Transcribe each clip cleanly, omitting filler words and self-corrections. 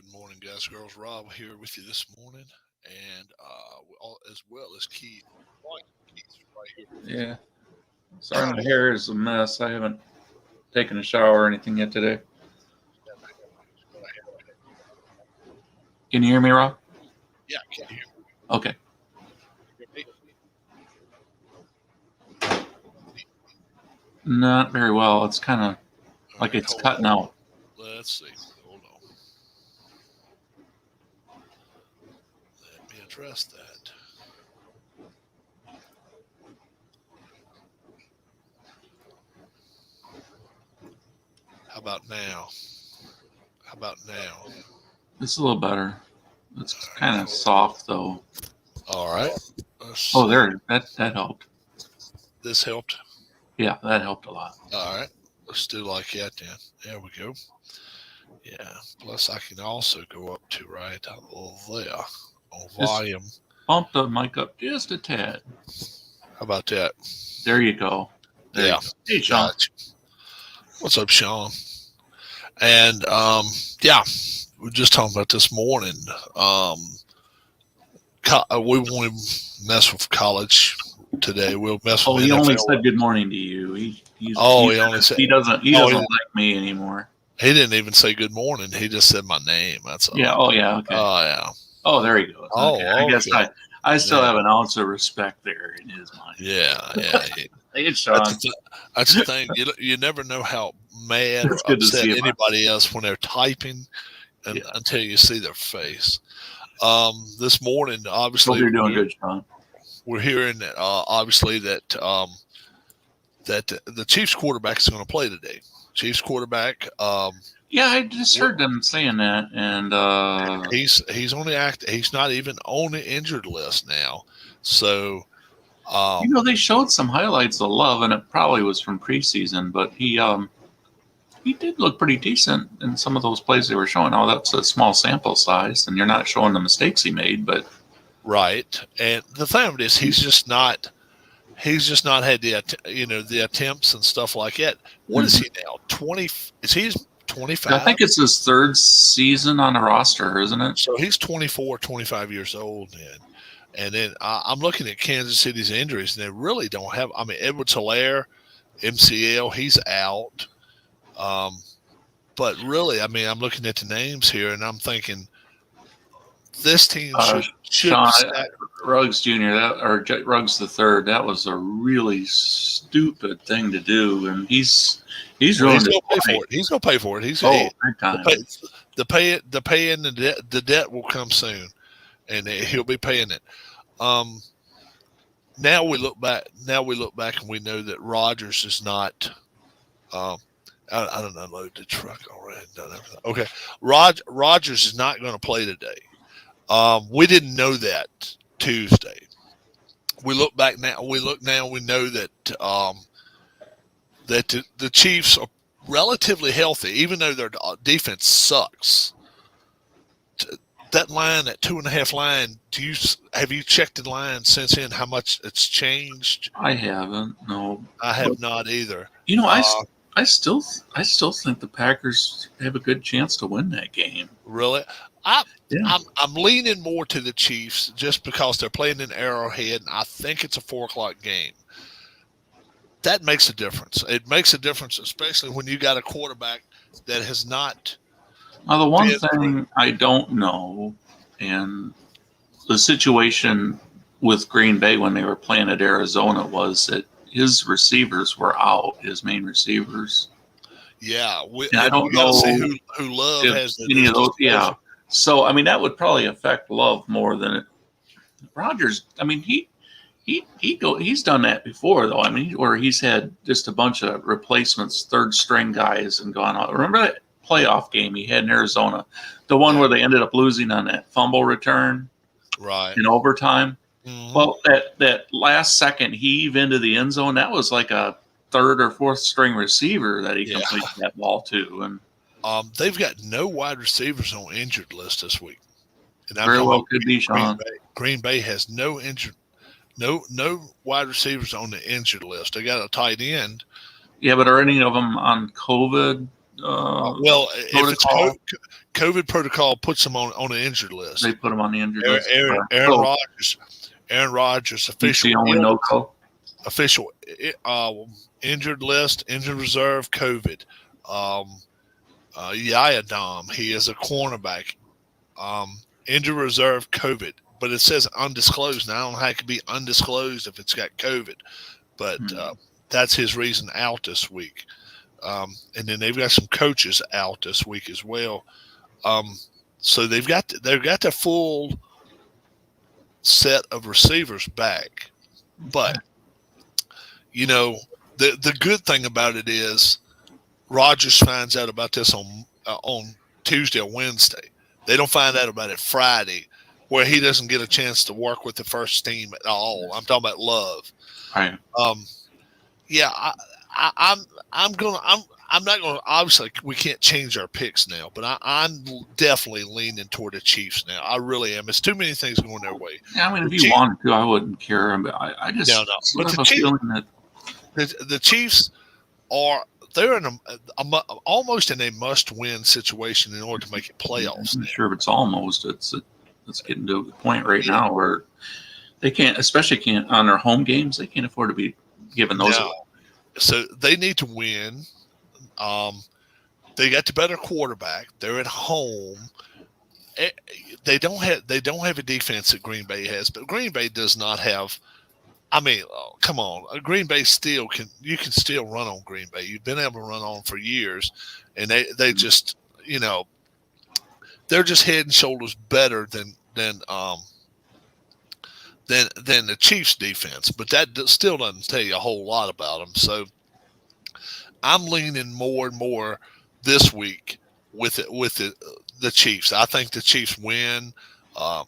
Good morning, guys, girls. Rob here with you this morning, and as well as Keith. Keith's right here. Yeah. Sorry, my hair is a mess. I haven't taken a shower or anything yet today. Can you hear me, Rob? Yeah, I can hear you. Okay. Not very well. It's kind of like it's cutting out. Let's see. Hold on. Let me address that. How about now? It's a little better. It's kind of soft, though. All right. Oh, there. That helped. This helped? Yeah, that helped a lot. All right. Let's do like that then. There we go. Yeah. Plus, I can also go up to right there on volume. Bump the mic up just a tad. How about that? There you go. Yeah. Hey, Sean. Gotcha. What's up, Sean? And yeah, we were just talking about this morning. We won't mess with college today. We'll mess with. Oh, he NFL. Only said good morning to you. He only said he doesn't like me anymore. He didn't even say good morning. He just said my name. That's all. Yeah. Oh, yeah. Okay. Oh, yeah. Oh, there he goes. Okay. I guess I still have an ounce of respect there in his mind. Yeah. Hey, Sean. That's the thing. You never know how mad or upset anybody else when they're typing until you see their face. This morning, obviously, hope you're doing good, Sean. We're hearing that obviously that the Chiefs quarterback is going to play today. Chiefs quarterback. Yeah, I just heard them saying that, and he's on the act. He's not even on the injured list now. So, they showed some highlights of Love, and it probably was from preseason, but he did look pretty decent in some of those plays they were showing. Oh, that's a small sample size, and you're not showing the mistakes he made, but right. And the thing of it is, he's just not had the attempts and stuff like that. What is he now? 20? Is he 25? I think it's his third season on the roster, isn't it? So he's 24, 25 years old then. And then I'm looking at Kansas City's injuries, and they really don't have. I mean, Edwards-Helaire, MCL, he's out. But really, I mean, I'm looking at the names here, and I'm thinking this team should Ruggs Jr. Ruggs the Third. That was a really stupid thing to do, and he's going to pay for it. He's going to pay for it. Big time. The pay and the debt will come soon, and he'll be paying it. Now we look back, and we know that Rodgers is not. I don't unload the truck already. Okay, Rodgers is not going to play today. We didn't know that Tuesday. We look back now. We know that that the Chiefs are relatively healthy, even though their defense sucks. That line, that 2.5 line. Have you checked the line since then? How much it's changed? I haven't. No, I have not either. I still think the Packers have a good chance to win that game. Really? I'm leaning more to the Chiefs just because they're playing in Arrowhead, and I think it's a 4:00 game. That makes a difference. It makes a difference, especially when you got a quarterback that has not. Now, the one thing I don't know, and the situation with Green Bay when they were playing at Arizona was that his receivers were out, his main receivers. Yeah. I don't know who Love has any of those. Yeah. So, I mean, that would probably affect Love more than it. Rodgers, I mean, he's done that before, though. I mean, where he's had just a bunch of replacements, third string guys, and gone out. Remember that playoff game he had in Arizona, the one where they ended up losing on that fumble return, right, in overtime. Mm-hmm. Well, that last second heave into the end zone, that was like a third or fourth string receiver that he completed that ball to. And they've got no wide receivers on injured list this week. And very well could be, Sean. Green Bay has no wide receivers on the injured list. They got a tight end. Yeah, but are any of them on COVID? Well, if it's COVID protocol, puts him on the injured list. They put him on the injured list. Aaron Rodgers official. The only no-call. Official injured list, injured reserve, COVID. Yaya Dom, he is a cornerback. Injured reserve, COVID. But it says undisclosed. Now, I don't know how it could be undisclosed if it's got COVID. But that's his reason out this week. And then they've got some coaches out this week as well. So they've got the full set of receivers back. But the good thing about it is Rodgers finds out about this on Tuesday or Wednesday. They don't find out about it Friday, where he doesn't get a chance to work with the first team at all. I'm talking about Love. Right. I'm not going to, obviously we can't change our picks now, but I'm definitely leaning toward the Chiefs now. I really am. It's too many things going their way. Yeah, I mean, if you wanted to, I wouldn't care. I just but have a feeling that the Chiefs they're in almost in a must-win situation in order to make it playoffs. I'm sure if it's almost, it's getting to the point right now where they can't on their home games, they can't afford to be giving those away. So they need to win. They got the better quarterback. They're at home. They don't have a defense that Green Bay has, but Green Bay does not have. I mean, come on, Green Bay you can still run on Green Bay. You've been able to run on for years, and they just they're just head and shoulders better than the Chiefs defense, but that still doesn't tell you a whole lot about them. So I'm leaning more and more this week with the Chiefs. I think the Chiefs win. I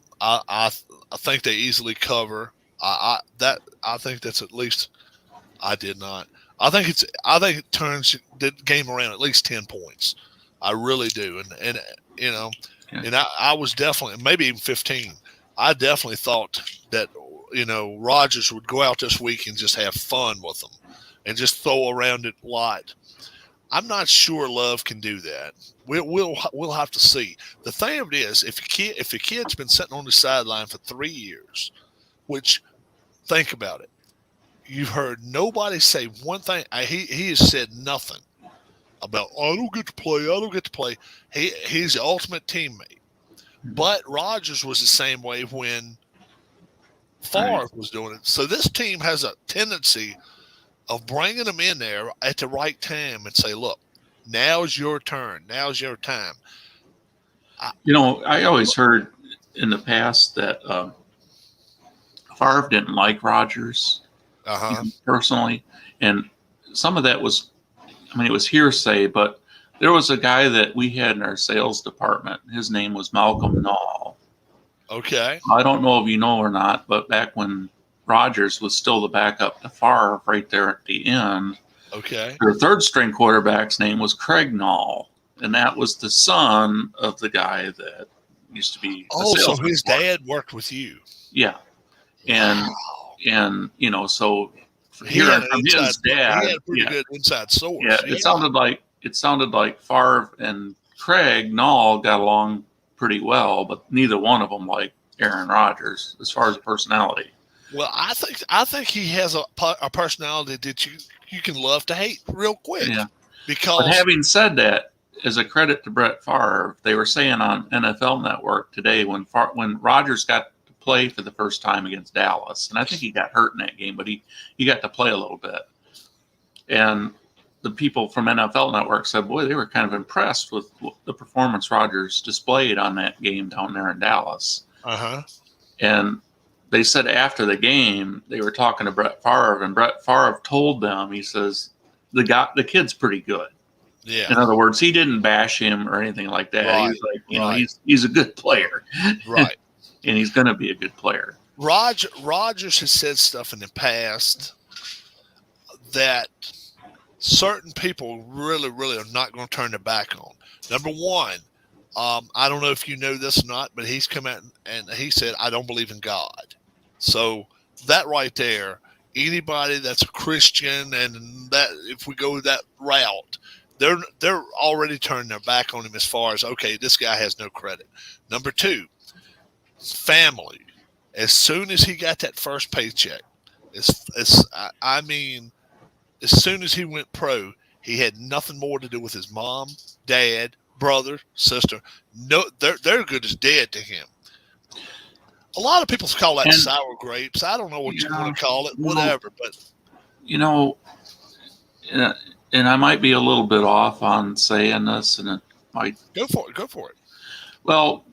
think they easily cover. I think that's at least. I did not. I think it turns the game around at least 10 points. I really do, and and I was definitely maybe even 15. I definitely thought that Rodgers would go out this week and just have fun with them and just throw around it a lot. I'm not sure Love can do that. We'll have to see. The thing of it is, if a kid's been sitting on the sideline for 3 years, which think about it, you've heard nobody say one thing. He has said nothing about I don't get to play. He's the ultimate teammate. But Rodgers was the same way when Favre was doing it. So this team has a tendency of bringing them in there at the right time and say, look, now's your turn. Now's your time. I always heard in the past that Favre didn't like Rodgers personally. And some of that was, it was hearsay, but there was a guy that we had in our sales department. His name was Malcolm Nall. Okay. I don't know if you know or not, but back when Rodgers was still the backup to Favre right there at the end, okay, their third string quarterback's name was Craig Nall, and that was the son of the guy that used to be. So his dad worked with you. Yeah, and so hearing from his dad, he had a pretty good inside source. Yeah, it sounded like Favre and Craig Nall got along pretty well, but neither one of them liked Aaron Rodgers as far as personality. Well, I think he has a personality that you can love to hate real quick. Yeah. But having said that, as a credit to Brett Favre, they were saying on NFL Network today when Rodgers got to play for the first time against Dallas, and I think he got hurt in that game, but he got to play a little bit. And the people from NFL Network said, boy, they were kind of impressed with the performance Rodgers displayed on that game down there in Dallas. And they said after the game, they were talking to Brett Favre, and Brett Favre told them, he says, the kid's pretty good. Yeah. In other words, he didn't bash him or anything like that. Right. He was like, he's a good player. Right. And he's going to be a good player. Rodgers has said stuff in the past that certain people really, really are not going to turn their back on. Number one, I don't know if you know this or not, but he's come out and he said, I don't believe in God. So that right there, anybody that's a Christian and that if we go that route, they're already turning their back on him as far as, okay, this guy has no credit. Number two, family. As soon as he got that first paycheck, I mean, as soon as he went pro, he had nothing more to do with his mom, dad, brother, sister. No, they're good as dead to him. A lot of people call that sour grapes. I don't know what you want to call it, whatever. But and I might be a little bit off on saying this, and it might go for it. Go for it. Well,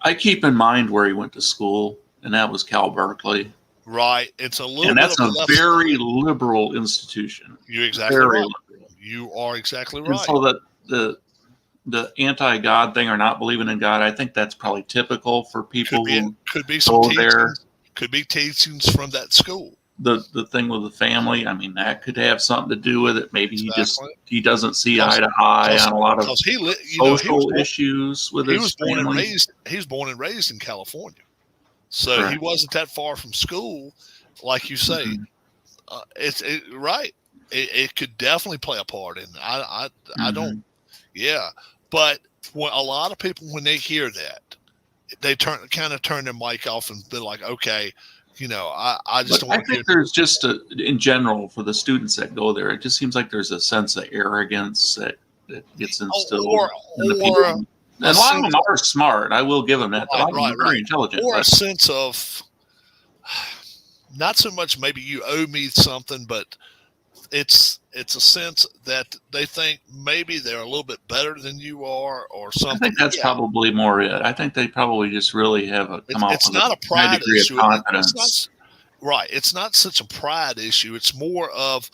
I keep in mind where he went to school, and that was Cal Berkeley. Right. It's a little. And that's a very liberal institution. You're exactly right. Liberal. You are exactly right. And so that the anti-God thing or not believing in God, I think that's probably typical for people who could be some teachings, there. Could be teachings from that school. The thing with the family, I mean, that could have something to do with it. Maybe he doesn't see eye to eye on a lot of social issues with his family. He was born and raised in California, so he wasn't that far from school, like you say. Mm-hmm. Right. It could definitely play a part in. I don't. Yeah. But when a lot of people, when they hear that, they turn their mic off and be like, okay, I just don't want to hear. I think there's just in general for the students that go there, it just seems like there's a sense of arrogance that gets instilled in the people. And a lot of them are smart. I will give them that. A lot of them are very intelligent. Or a sense of, not so much maybe you owe me something, but it's a sense that they think maybe they're a little bit better than you are, or something. I think that's probably more it. I think they probably just really have it's not a pride issue. Confidence. It's not such a pride issue. It's more of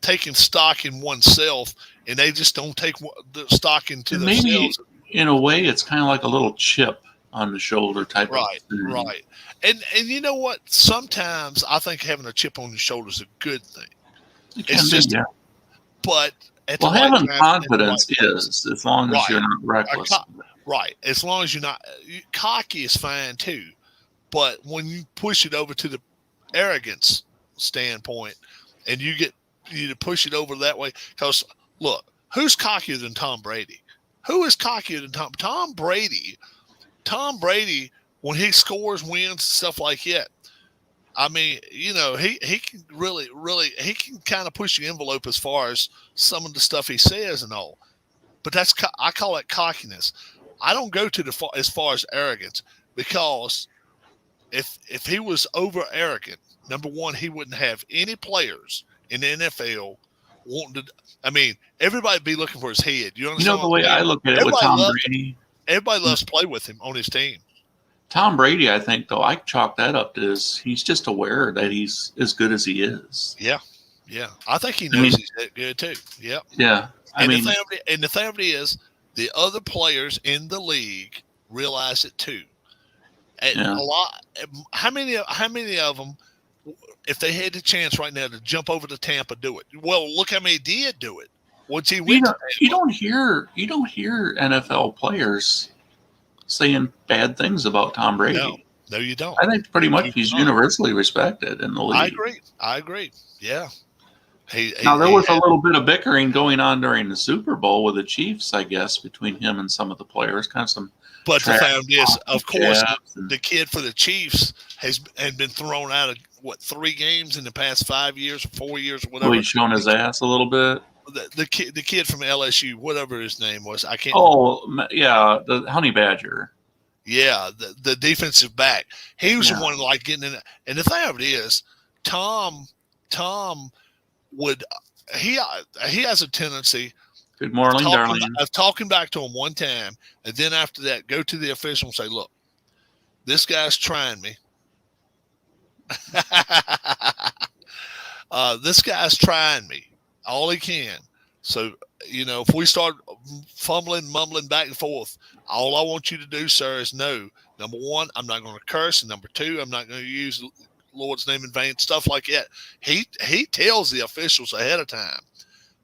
taking stock in oneself, and they just don't take the stock into themselves. Maybe in a way, it's kind of like a little chip on the shoulder type of thing. Right. And you know what? Sometimes I think having a chip on your shoulder is a good thing. It's just, but having confidence is, as long as you're not reckless. Right. As long as you're not cocky is fine too. But when you push it over to the arrogance standpoint, and you to push it over that way, because look, who's cockier than Tom Brady? Who is cockier than Tom Brady? Tom Brady, when he scores, wins, stuff like that, I mean, he can really, he can kind of push the envelope as far as some of the stuff he says and all. But I call that cockiness. I don't go to as far as arrogance, because if he was over arrogant, number one, he wouldn't have any players in the NFL wanting to. I mean, everybody would be looking for his head. You understand? The way I look at it with Tom Brady. Everybody loves to play with him on his team. Tom Brady, I think, though, I chalk that up to he's just aware that he's as good as he is. Yeah. I think he knows he's that good too. Yep. Yeah. The thing of it is, the other players in the league realize it too. And a lot. How many of them, if they had the chance right now to jump over to Tampa, do it? Well, look how many did do it. Once he went, you don't hear NFL players saying bad things about Tom Brady. No, you don't. I think pretty much he's universally respected in the league. I agree. Yeah. There was a little bit of bickering going on during the Super Bowl with the Chiefs, I guess, between him and some of the players. Kind of some. But the fact is, of course, the kid for the Chiefs had been thrown out of 3 games in the past 5 years, or 4 years, or whatever. He's shown his ass a little bit. The kid from LSU, whatever his name was, I can't. Oh yeah, the Honey Badger. Yeah, the defensive back. He was the one getting in. And the thing of it is, Tom would he has a tendency. Good morning, darling. Of talking back to him one time, and then after that, go to the official and say, "Look, this guy's trying me. This guy's trying me all he can. So, if we start mumbling back and forth, all I want you to do, sir, is no. Number one, I'm not going to curse. And number two, I'm not going to use the Lord's name in vain, stuff like that." He tells the officials ahead of time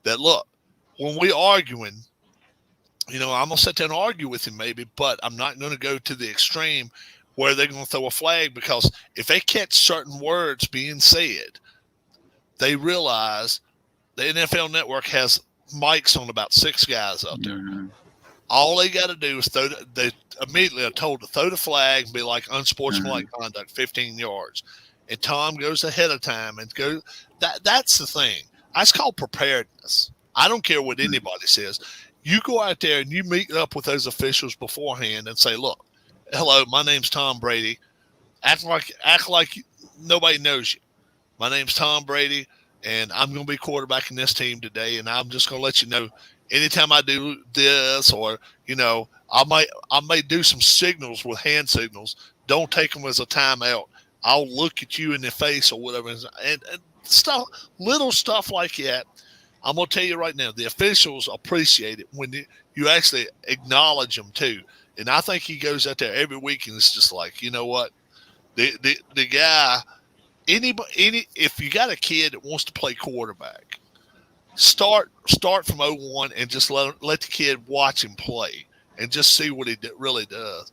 that, look, when we arguing, I'm going to sit there and argue with him maybe, but I'm not going to go to the extreme where they're going to throw a flag, because if they catch certain words being said, they realize the NFL Network has mics on about 6 guys out there. Mm-hmm. All they got to do is they immediately are told to throw the flag and be like unsportsmanlike conduct, 15 yards. And Tom goes ahead of time and go. That's the thing. That's called preparedness. I don't care what anybody says. You go out there and you meet up with those officials beforehand and say, look, hello, my name's Tom Brady. Act like nobody knows you. My name's Tom Brady, and I'm going to be quarterbacking this team today, and I'm just going to let you know anytime I do this or, I may do some signals with hand signals. Don't take them as a timeout. I'll look at you in the face or whatever. And stuff, little stuff like that. I'm going to tell you right now, the officials appreciate it when you actually acknowledge them too. And I think he goes out there every week and it's just like, you know what? The guy, if you got a kid that wants to play quarterback, start from 01 and just let the kid watch him play and just see what he really does.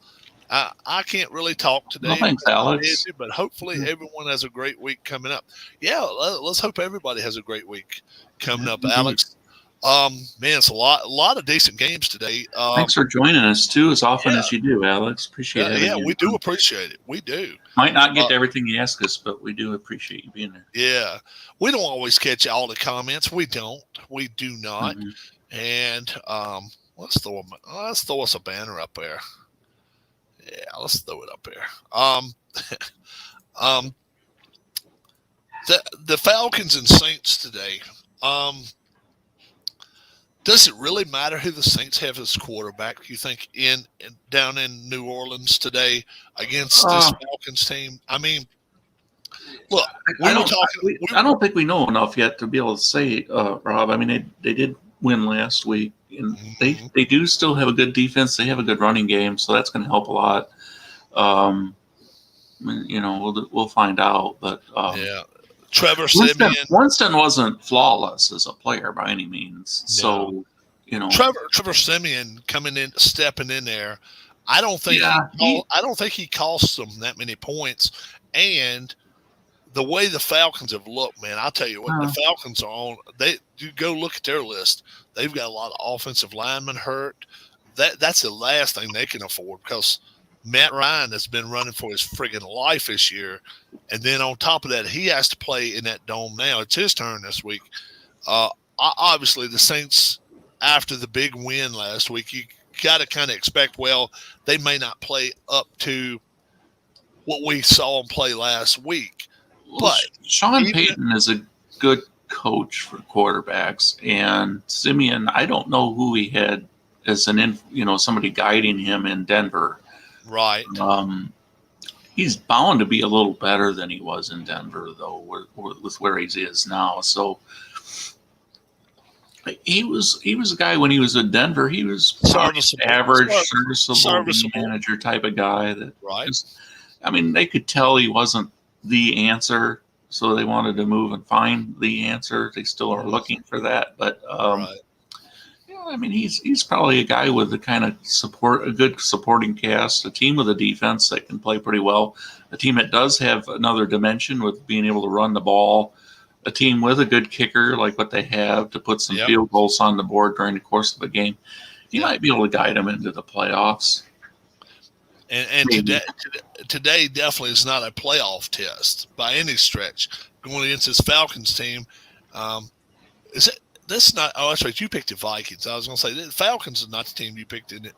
I can't really talk today. Well, thanks, Alex. But hopefully everyone has a great week coming up. Yeah, let's hope everybody has a great week coming up, Alex. Man, it's a lot of decent games today. Thanks for joining us too, as often as you do, Alex. Appreciate it. Yeah, we do appreciate it. We do. Might not get to everything you ask us, but we do appreciate you being there. Yeah, we don't always catch all the comments. We don't. We do not. And let's throw us a banner up there. Yeah, let's throw it up there. The Falcons and Saints today. Does it really matter who the Saints have as quarterback, you think, down in New Orleans today against this Falcons team? I mean, look, I don't think we know enough yet to be able to say, Rob. I mean, they did win last week, and they do still have a good defense. They have a good running game, so that's going to help a lot. We'll find out, but yeah. Trevor Siemian. Winston wasn't flawless as a player by any means. No. So, Trevor Siemian stepping in there. I don't think he cost them that many points. And the way the Falcons have looked, man, I'll tell you what, the Falcons are on. You go look at their list. They've got a lot of offensive linemen hurt. That's the last thing they can afford because Matt Ryan has been running for his friggin' life this year. And then on top of that, he has to play in that dome now. It's his turn this week. Obviously, the Saints, after the big win last week, you got to kind of expect, they may not play up to what we saw them play last week. But Sean Payton is a good coach for quarterbacks. And Simeon, I don't know who he had as somebody guiding him in Denver. Right. He's bound to be a little better than he was in Denver, though, with where he is now. So he was a guy when he was in Denver. He was average, serviceable manager type of guy. They could tell he wasn't the answer, so they wanted to move and find the answer. They still are looking for that, but. He's probably a guy with the kind of a good supporting cast, a team with a defense that can play pretty well, a team that does have another dimension with being able to run the ball, a team with a good kicker like what they have to put some field goals on the board during the course of a game. He might be able to guide them into the playoffs. And today definitely is not a playoff test by any stretch. Going against this Falcons team, is it? This is not. Oh, that's right. You picked the Vikings. I was going to say the Falcons is not the team you picked in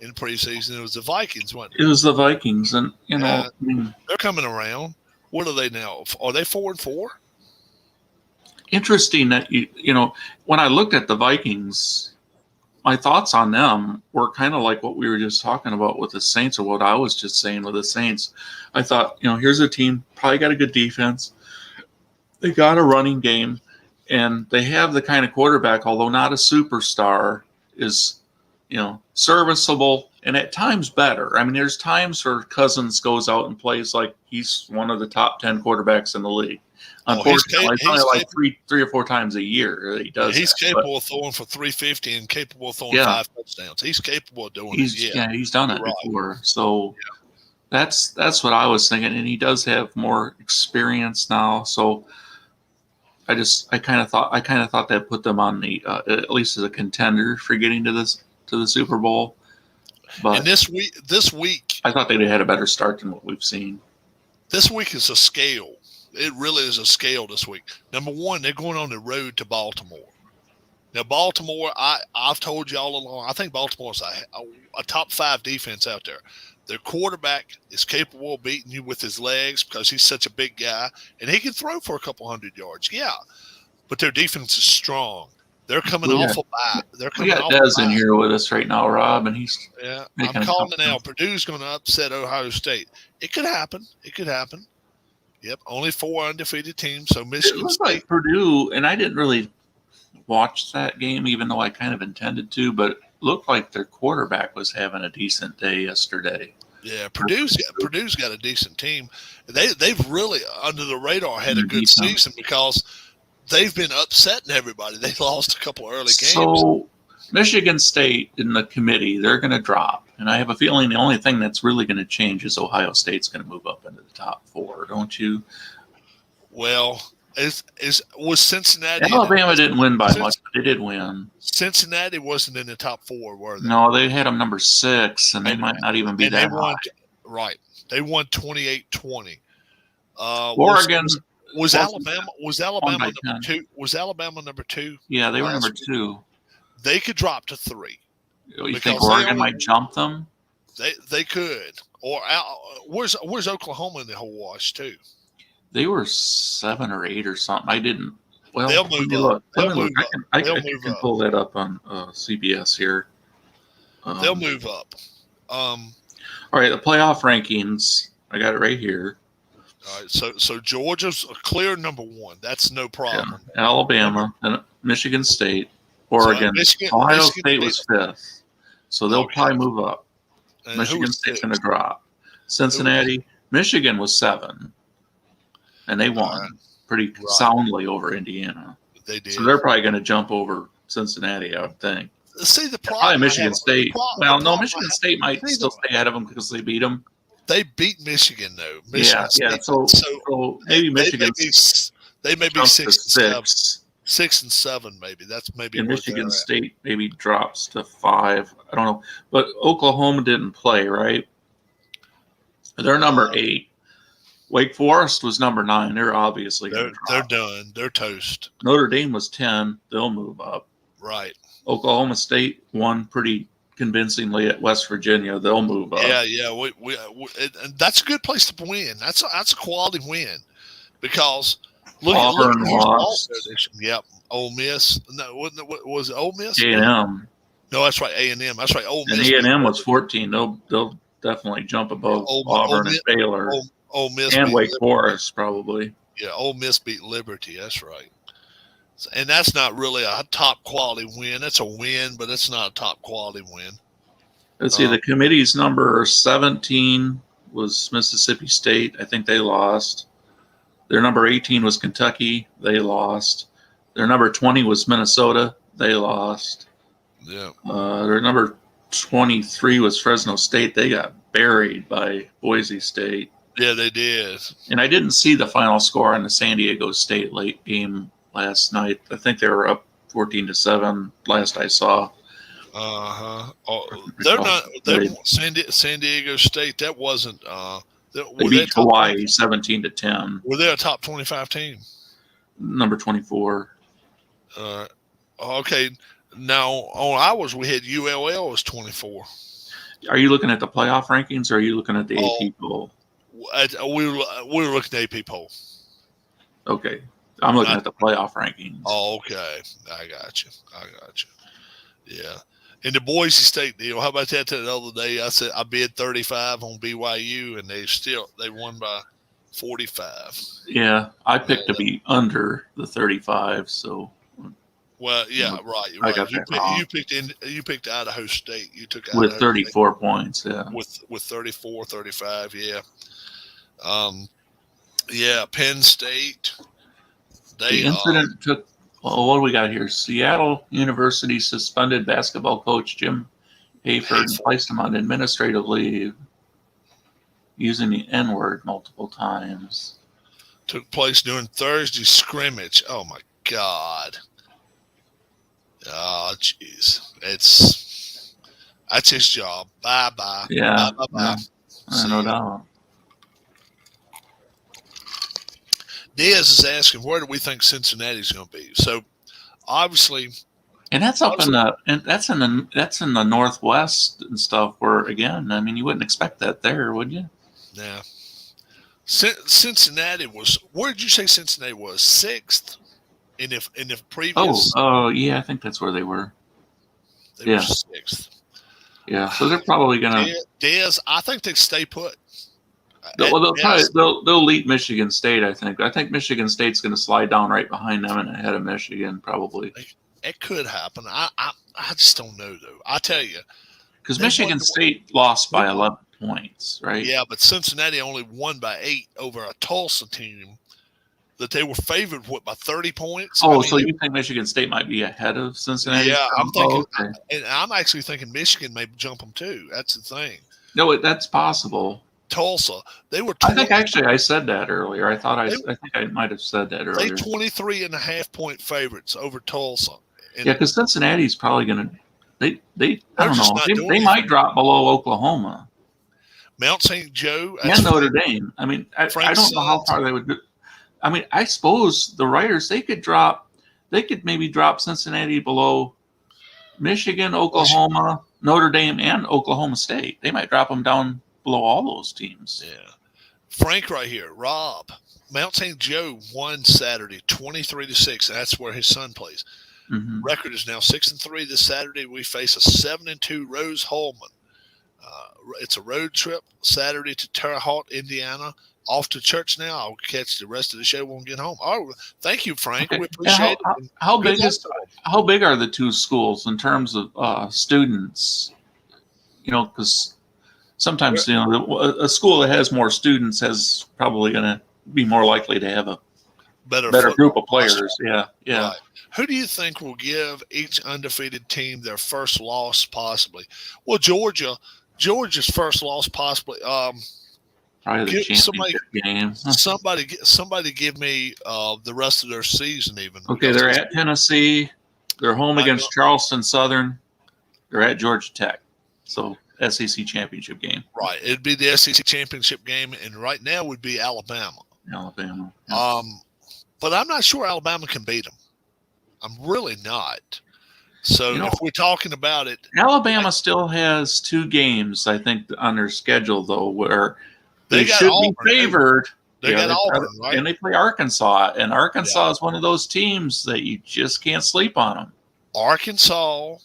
preseason. It was the Vikings. It was the Vikings, and they're coming around. What are they now? Are they 4-4? Interesting that when I looked at the Vikings, my thoughts on them were kind of like what we were just talking about with the Saints, or what I was just saying with the Saints. I thought, here's a team probably got a good defense. They got a running game. And they have the kind of quarterback, although not a superstar, is, serviceable and at times better. I mean, there's times where Cousins goes out and plays like he's one of the top 10 quarterbacks in the league. Unfortunately, probably like three or four times a year he does. He's capable of throwing for 350 and capable of throwing 5 touchdowns. He's capable of doing it. Yeah, he's done it before. So that's what I was thinking. And he does have more experience now. So I kind of thought that put them on the at least as a contender for getting to the Super Bowl. But And this week, I thought they'd had a better start than what we've seen. This week is a scale. It really is a scale this week. Number one, they're going on the road to Baltimore. Now, Baltimore, I've told you all along, I think Baltimore's a top 5 defense out there. Their quarterback is capable of beating you with his legs because he's such a big guy, and he can throw for a couple hundred yards. Yeah, but their defense is strong. They're coming off a bye. We got Dez in here with us right now, Rob, and he's I'm calling it now. Purdue's going to upset Ohio State. It could happen. Yep, only 4 undefeated teams. So Michigan it looks State. like Purdue, and I didn't really watch that game, even though I kind of intended to, but it looked like their quarterback was having a decent day yesterday. Yeah, Purdue's got a decent team. They've really under the radar had a good season because they've been upsetting everybody. They lost a couple of early games. So Michigan State in the committee, they're going to drop. And I have a feeling the only thing that's really going to change is Ohio State's going to move up into the top 4, don't you? Well, was Cincinnati? Alabama didn't win by much, but they did win. Cincinnati wasn't in the top 4, were they? No, they had them number 6, and they might not even be that high. Right. They won 28-20. Oregon was Alabama number 2? Was Alabama number 2? Yeah, they were number 2. They could drop to 3. You think Oregon might jump them? They could. Or where's Oklahoma in the whole wash too? They were 7 or 8 or something. I didn't. Well, they'll move up. I can pull that up on CBS here. They'll move up. All right, the playoff rankings. I got it right here. All right, so Georgia's a clear number 1. That's no problem. Yeah. Alabama and Michigan State, Oregon, Ohio State was 5th, so they'll probably move up. And Michigan State's going to drop. Cincinnati, Michigan was 7, and they won pretty soundly over Indiana. They did. So they're probably going to jump over Cincinnati, I would think. See the problem. Probably Michigan State. Michigan State might still stay ahead of them because they beat them. They beat Michigan though. Yeah. So maybe Michigan. They may be 6 and 7, maybe. That's maybe. And Michigan State maybe drops to 5. I don't know, but Oklahoma didn't play, right? They're number 8. Wake Forest was number 9. They're obviously they're done. They're toast. Notre Dame was 10. They'll move up. Right. Oklahoma State won pretty convincingly at West Virginia. They'll move up. Yeah. And that's a good place to win. That's a quality win because Auburn lost. Yep. Ole Miss. No, was it Ole Miss? A&M. No, that's right. A&M. That's right. Ole Miss. And A&M was 14. They'll definitely jump above Auburn and Baylor. Ole Miss and Wake Forest probably. Yeah, Ole Miss beat Liberty. That's right. And that's not really a top quality win. That's a win, but it's not a top quality win. Let's see. The committee's number 17 was Mississippi State. I think they lost. Their number 18 was Kentucky. They lost. Their number 20 was Minnesota. They lost. Yeah. Their number 23 was Fresno State. They got buried by Boise State. Yeah, they did. And I didn't see the final score on the San Diego State late game last night. I think they were up 14-7 last I saw. They're not. San Diego State. That wasn't. They beat Hawaii 17-10. Were they a top 25 team? Number 24. Okay. Now on ours we had ULL as 24. Are you looking at the playoff rankings, or are you looking at the AP poll? We were looking at AP poll. Okay. I'm looking at the playoff rankings. Oh, okay. I got you. Yeah. In the Boise State deal, how about that the other day? I said I bid 35 on BYU, and they won by 45. Yeah, I picked to be under the 35. So. Well, yeah, right. I got that wrong. You picked Idaho State. You took with Idaho 34 State. Points. Yeah. With 34, 35. Yeah. Yeah. Penn State. The incident took. Well, what do we got here? Seattle University suspended basketball coach Jim Hayford and placed him on administrative leave using the N-word multiple times. took place during Thursday's scrimmage. Oh my God. Oh jeez. That's his job. Bye bye. Yeah, Bye bye bye. yeah, no doubt. Diaz is asking, where do we think Cincinnati's going to be? So obviously, and that's up in the Northwest and stuff. Where again, I mean, you wouldn't expect that there, would you? Yeah. Cincinnati was. Where did you say Cincinnati was? 6th. In the previous. Oh, yeah, I think that's where they were. They were 6th. Yeah, so they're probably gonna. Diaz, I think they stay put. They'll lead Michigan State. I think Michigan State's going to slide down right behind them and ahead of Michigan probably. It could happen. I just don't know though. I tell you, because Michigan State lost by 11 points, right? Yeah, but Cincinnati only won by 8 over a Tulsa team that they were favored by 30 points. So you think Michigan State might be ahead of Cincinnati? Yeah, I'm thinking, and I'm actually thinking Michigan may jump them too. That's the thing. No, that's possible. Tulsa, they were. I think actually I said that earlier. I think I might have said that earlier. They 23.5 point favorites over Tulsa. Yeah, because Cincinnati's probably going to. They I don't know. They might drop below Oklahoma. Mount St. Joe and Notre Dame. I mean, I don't know how far they would go. I mean, I suppose the writers they could maybe drop Cincinnati below Michigan, Oklahoma, Notre Dame, and Oklahoma State. They might drop them down below all those teams. Yeah. Frank right here. Rob. Mount St. Joe won Saturday 23-6. That's where his son plays. Mm-hmm. Record is now 6-3 this Saturday. We face a 7-2 Rose Holman. It's a road trip Saturday to Terre Haute, Indiana. Off to church now. I'll catch the rest of the show when we get home. Oh, thank you, Frank. Okay. We appreciate it. How big are the two schools in terms of students? You know, because sometimes a school that has more students is probably going to be more likely to have a better group of players. Yeah. Right. Who do you think will give each undefeated team their first loss possibly? Well, Georgia's first loss possibly. Probably the championship game. Somebody give me the rest of their season even. Okay, they're at Tennessee. They're home against Charleston Southern. They're at Georgia Tech. So SEC championship game. Right. It'd be the SEC championship game, and right now would be Alabama. Yeah. But I'm not sure Alabama can beat them. I'm really not. So if we're talking about it, Alabama still has 2 games, I think, on their schedule though, where they should be favored. They got Auburn, right? And they play Arkansas, and Arkansas is one of those teams that you just can't sleep on them. Arkansas,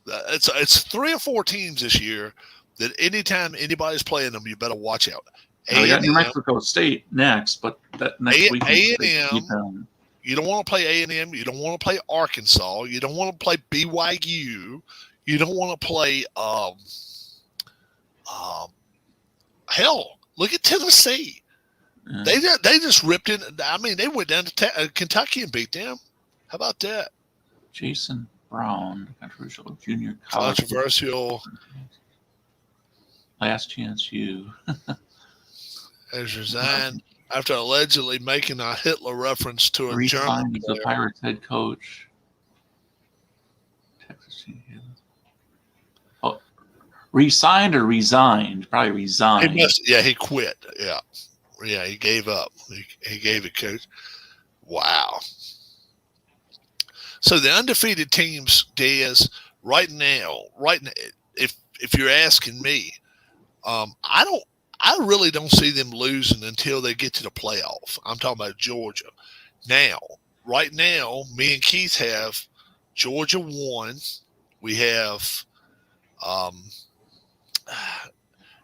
it's 3 or 4 teams this year that anytime anybody's playing them, you better watch out. We got New Mexico State next, but that next week A&M. You don't want to play A&M. You don't want to play Arkansas. You don't want to play BYU. You don't want to play hell. Look at Tennessee. Yeah. They just ripped in. I mean, they went down to Kentucky and beat them. How about that? Jason Brown, controversial junior college. Controversial. Last chance you. Has resigned after allegedly making a Hitler reference to a German player. The Pirates head coach. Texas. Oh, resigned or resigned? Probably resigned. He quit. Yeah, he gave up. He gave it, coach. Wow. So the undefeated teams, Diaz, right now, if you're asking me, I really don't see them losing until they get to the playoff. I'm talking about Georgia. Now, right now, me and Keith have Georgia 1. We have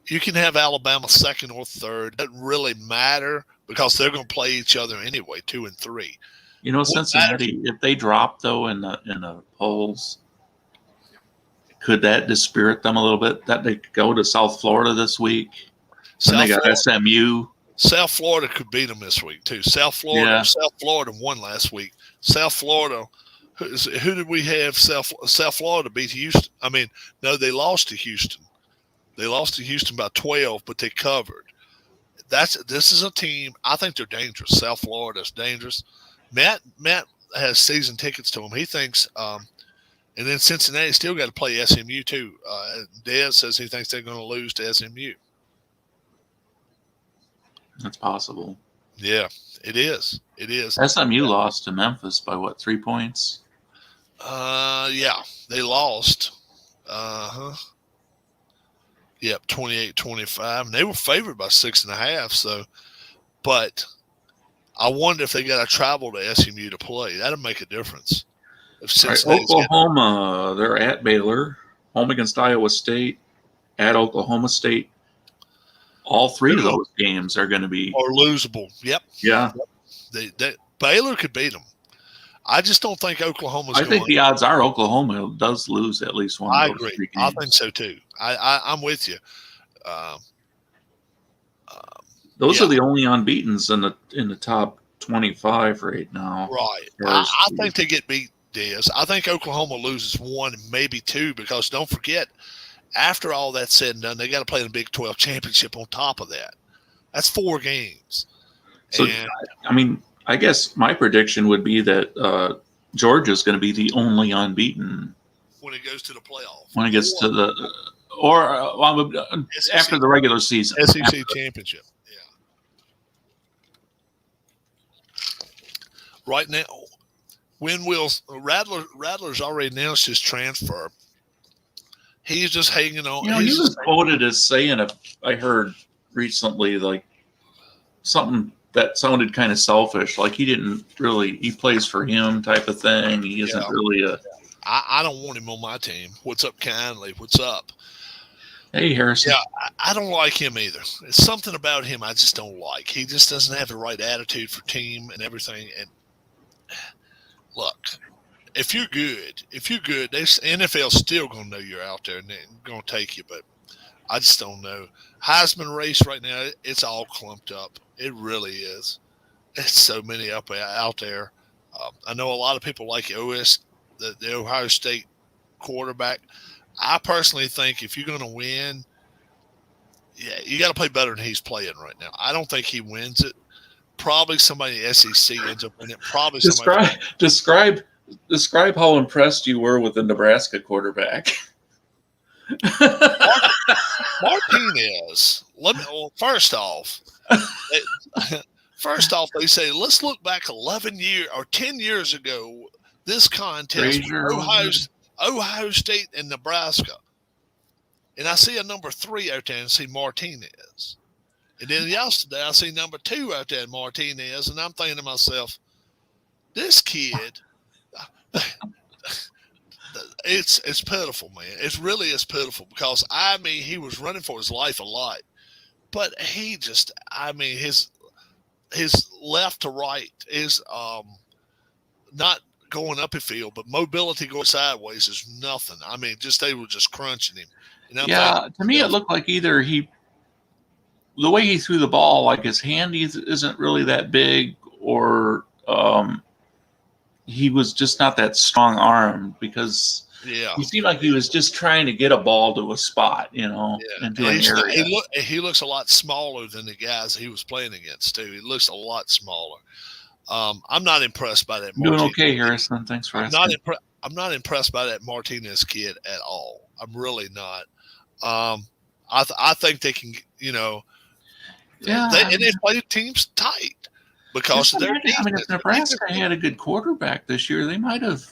you can have Alabama 2nd or 3rd. It doesn't really matter because they're going to play each other anyway, 2 and 3. You know, Cincinnati, if they drop though in the polls, could that dispirit them a little bit? That they go to South Florida this week, and they got SMU. South Florida could beat them this week too. South Florida won last week. South Florida, who did we have? South Florida beat Houston. I mean, no, they lost to Houston. They lost to Houston by 12, but they covered. this is a team. I think they're dangerous. South Florida's dangerous. Matt has season tickets to them. He thinks, and then Cincinnati still got to play SMU too. Dez says he thinks they're going to lose to SMU. That's possible. Yeah, it is. It is. SMU lost to Memphis by what, 3 points? Yeah, they lost. Yep, 28-25. And they were favored by 6.5. So, but I wonder if they got to travel to SMU to play. That'll make a difference. If All right, Oklahoma, they're at Baylor, home against Iowa State, at Oklahoma State. All three of those games are going to be losable. Yep. Yeah. Baylor could beat them. I just don't think Oklahoma's. I think the odds are Oklahoma does lose at least one. I of those agree. 3 games. I think so too. I'm with you. Those are the only unbeatens in the top 25 right now. Right. I think they get beat, Diaz. I think Oklahoma loses 1, maybe 2, because don't forget, after all that's said and done, they got to play in the Big 12 championship on top of that. That's 4 games. So, I mean, I guess my prediction would be that Georgia's going to be the only unbeaten when it goes to the playoff. When it gets to the after the regular season. SEC championship. Yeah. Right now, when Rattler's already announced his transfer. He's just hanging on. He was quoted as saying, I heard recently, like something that sounded kind of selfish, like he plays for him type of thing. He isn't really a. I don't want him on my team. What's up, kindly? What's up? Hey, Harrison. Yeah, I don't like him either. It's something about him I just don't like. He just doesn't have the right attitude for team and everything. And look, if you're good, NFL's still going to know you're out there and they're going to take you. But I just don't know. Heisman race right now, it's all clumped up. It really is. It's so many out there. I know a lot of people like the Ohio State quarterback. I personally think if you're going to win, you got to play better than he's playing right now. I don't think he wins it. Probably somebody in the SEC ends up winning it. Probably Describe how impressed you were with the Nebraska quarterback. Martinez. First off, they say let's look back 11 years or 10 years ago. This contest, Ohio State and Nebraska, and I see a number 3 out there and see Martinez, and then yesterday I see number 2 out there, Martinez, and I'm thinking to myself, this kid. It's pitiful, man. It really is pitiful because he was running for his life a lot, but he just his left to right is not going up a field, but mobility going sideways is nothing. They were just crunching him. To me it looked like either the way he threw the ball, like his hand isn't really that big, or he was just not that strong arm, because he seemed like he was just trying to get a ball to a spot, into an area. He looks a lot smaller than the guys he was playing against too. He looks a lot smaller. I'm not impressed by that. Doing okay, Harrison. Thanks for asking. I'm not impressed by that Martinez kid at all. I'm really not. I think they can, they play teams tight. Because if Nebraska had a good quarterback this year, they might have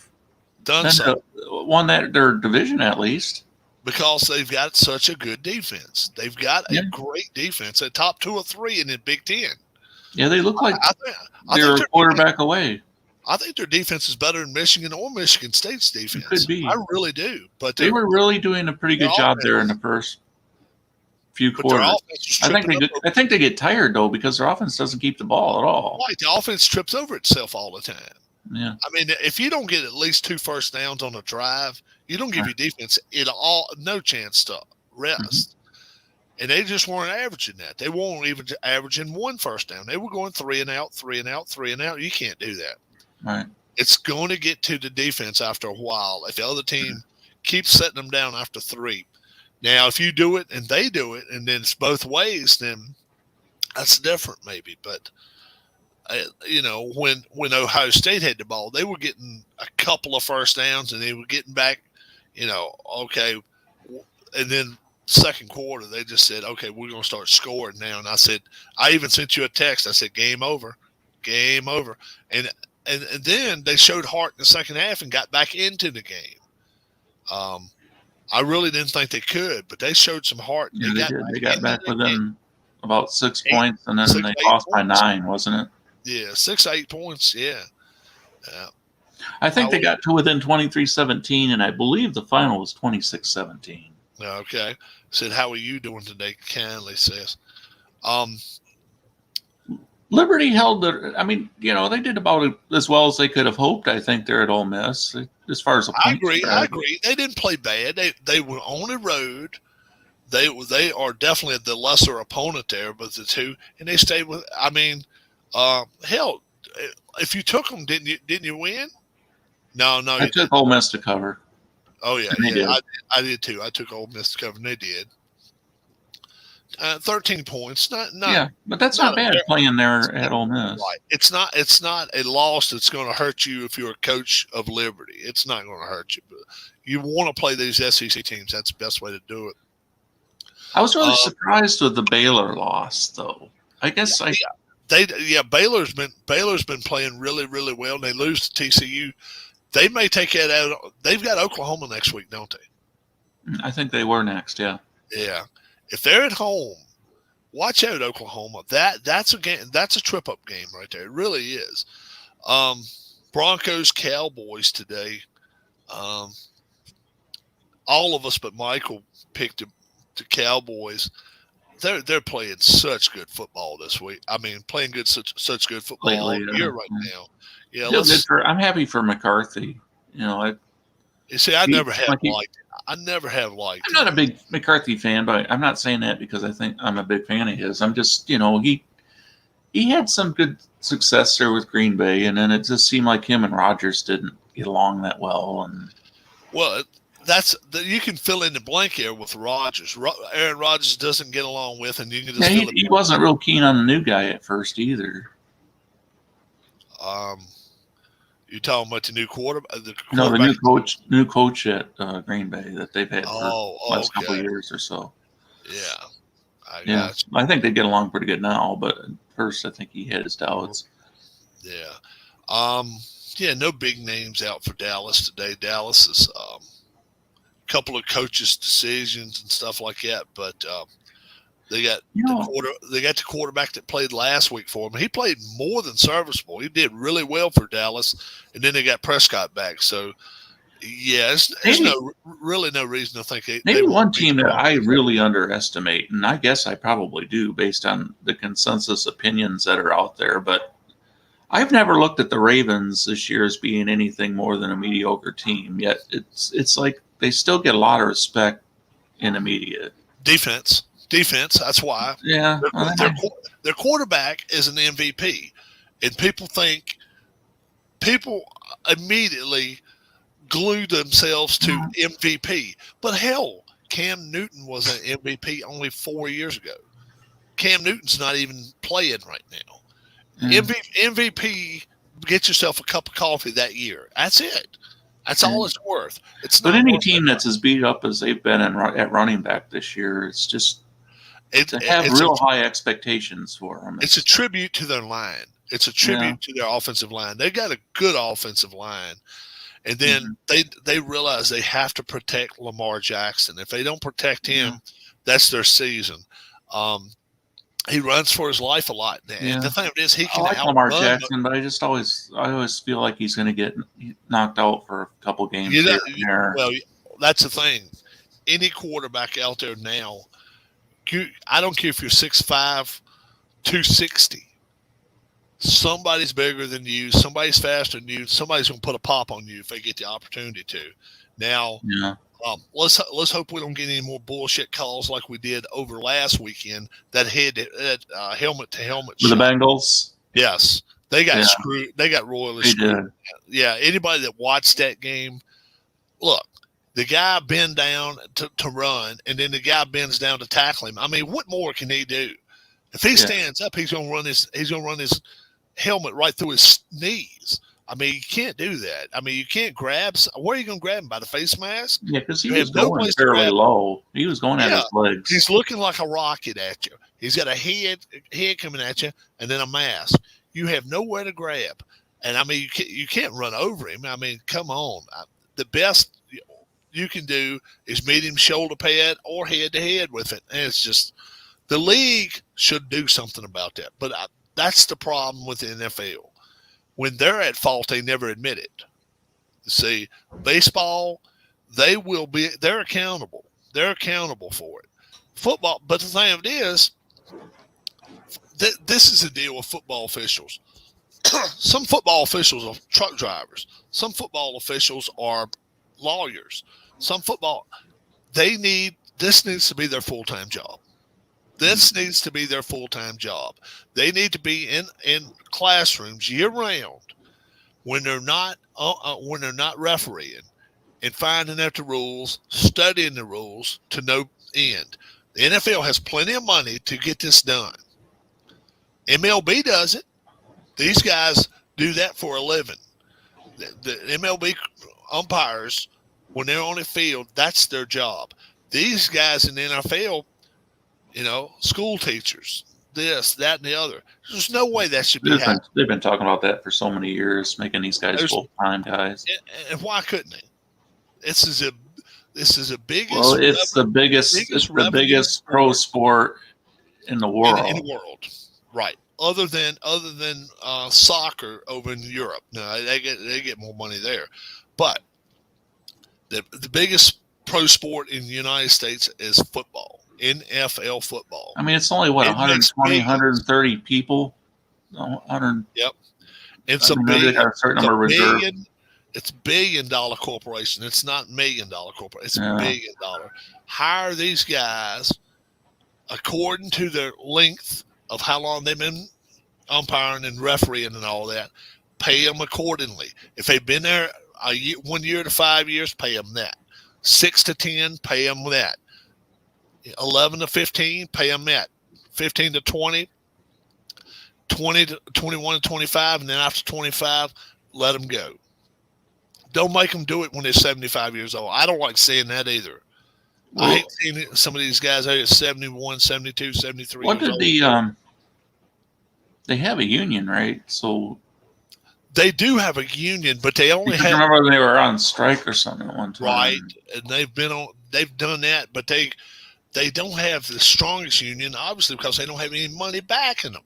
won their division at least. Because they've got such a good defense. They've got a great defense. A top 2 or 3 in the Big Ten. Yeah, they look like they're a quarterback away. I think their defense is better than Michigan or Michigan State's defense. It could be. I really do. But they were really doing a pretty good job there in the first few quarters. I think they get tired though, because their offense doesn't keep the ball at all. Right, the offense trips over itself all the time. Yeah, if you don't get at least 2 first downs on a drive, you don't give your defense no chance to rest. Mm-hmm. And they just weren't averaging that. They weren't even averaging 1 first down. They were going 3 and out, 3 and out, 3 and out. You can't do that. Right. It's going to get to the defense after a while. If the other team keeps setting them down after 3. Now, if you do it and they do it, and then it's both ways, then That's different, maybe. But when Ohio State had the ball, they were getting a couple of first downs, and they were getting back. Okay, and then second quarter they just said, okay, we're going to start scoring now. And I said, I even sent you a text. I said, game over, and then they showed heart in the second half and got back into the game. I really didn't think they could, but they showed some heart. Yeah, they did. They got back The game. within about 6 Eight, points, and then 6, they 8 lost by points. 9, wasn't it? Yeah, 6, 8 points. Yeah. I think they got to within 23-17, and I believe the final was 26-17. Okay. Said, how are you doing today? Kindly says. Liberty held the. I mean, they did about as well as they could have hoped. I think they're at Ole Miss as far as a I point. agree. They didn't play bad. They were on the road. They are definitely the lesser opponent there, but the two, and they stayed with. I mean, hell, if you took them, didn't you win? No, I took Ole Miss to cover. Oh yeah, I did too. I took Ole Miss to cover, and they did. 13 points, yeah, but that's not bad playing there at Ole Miss. Right. It's not a loss that's going to hurt you if you're a coach of Liberty. It's not going to hurt you, but you want to play these SEC teams. That's the best way to do it. I was really surprised with the Baylor loss, though. I guess Baylor's been playing really, really well, and they lose to TCU. They may take that out. They've got Oklahoma next week, don't they? I think they were next. Yeah. Yeah. If they're at home, watch out, Oklahoma. That's a game. That's a trip up game right there. It really is. Broncos Cowboys today. All of us but Michael picked the Cowboys. They're playing such good football this week. I mean, playing such good football all year right now. Yeah, I'm happy for McCarthy. I never have liked it. I never have liked I'm not a big McCarthy fan, but I'm not saying that because I think I'm a big fan of his. I'm just, he had some good success there with Green Bay, and then it just seemed like him and Rodgers didn't get along that well. And you can fill in the blank here with Rodgers. Aaron Rodgers doesn't get along with, and you can just he wasn't real keen on the new guy at first either. You talking about the new quarterback? No, the new coach at Green Bay that they've had for the last couple of years or so. Yeah, I think they get along pretty good now, but at first I think he had his doubts. Yeah. No big names out for Dallas today. Dallas is a couple of coaches' decisions and stuff like that, but they got the quarterback that played last week for them. He played more than serviceable. He did really well for Dallas, and then they got Prescott back. So, there's really no reason to think maybe one team that I really underestimate, and I guess I probably do based on the consensus opinions that are out there, but I've never looked at the Ravens this year as being anything more than a mediocre team. Yet it's like they still get a lot of respect in the media. Defense. That's why. Yeah. Their quarterback is an MVP, and people immediately glue themselves to MVP. But hell, Cam Newton was an MVP only 4 years ago. Cam Newton's not even playing right now. MVP, get yourself a cup of coffee that year. That's it. That's all it's worth. But any team that's as beat up as they've been at running back this year, it's just to have real high expectations for them. It's a tribute to their line. It's a tribute to their offensive line. They got a good offensive line. And then they realize they have to protect Lamar Jackson. If they don't protect him, that's their season. He runs for his life a lot. And the thing is, he can outrun Lamar Jackson, but I always feel like he's going to get knocked out for a couple games. Well, that's the thing. Any quarterback out there now, I don't care if you're 6'5", 260. Somebody's bigger than you. Somebody's faster than you. Somebody's going to put a pop on you if they get the opportunity to. Now, let's hope we don't get any more bullshit calls like we did over last weekend. That helmet to helmet with the Bengals. Yes, they got screwed. They got royally screwed. Yeah, anybody that watched that game, look. The guy bend down to run, and then the guy bends down to tackle him. I mean, what more can he do? If he Yeah. stands up, he's gonna run his helmet right through his knees. I mean, you can't do that. I mean, you can't grab. Where are you gonna grab him? By the face mask? Yeah, because he You was have no going place to fairly grab him. low. He was going at Yeah, his legs. he's looking like a rocket at you. He's got a head coming at you, and then a mask. You have nowhere to grab, and I mean, you can't run over him. I mean, come on. The best you can do is meet him shoulder pad or head to head with it, and it's just the league should do something about that. But that's the problem with the NFL. When they're at fault, they never admit it. See, baseball, they're accountable. They're accountable for it. Football, but the thing of it is, this is the deal with football officials. Some football officials are truck drivers. Some football officials are lawyers. This needs to be their full-time job. This needs to be their full-time job. They need to be in classrooms year round when they're not refereeing and finding out the rules, studying the rules to no end. The NFL has plenty of money to get this done. MLB does it. These guys do that for a living. The MLB umpires, when they're on the field, that's their job. These guys in the NFL, school teachers, this, that, and the other. There's no way that should be happening. They've been talking about that for so many years, making these guys full-time guys. And why couldn't they? This is the biggest. Well, it's the biggest pro sport in the world. In the world, right? Other than soccer over in Europe. No, they get more money there, but the biggest pro sport in the United States is football, NFL football. I mean, it's only 120, 130 people. 100. Yep, it's a certain number of reserves. It's $1 billion corporation. It's not $1 million corporation. It's $1 billion. Hire these guys according to their length of how long they've been umpiring and refereeing and all that. Pay them accordingly. If they've been there 1 year to 5 years, pay them that. 6 to 10, pay them that. 11 to 15, pay them that. 15 to 20, 20 to 21 to 25, and then after 25, let them go. Don't make them do it when they're 75 years old. I don't like seeing that either. Well, I hate seeing some of these guys out at 71, 72, 73 what years did old. They have a union, right? So they do have a union, but they only have. I remember they were on strike or something at one time. Right, and they've done that, but they don't have the strongest union, obviously, because they don't have any money backing them.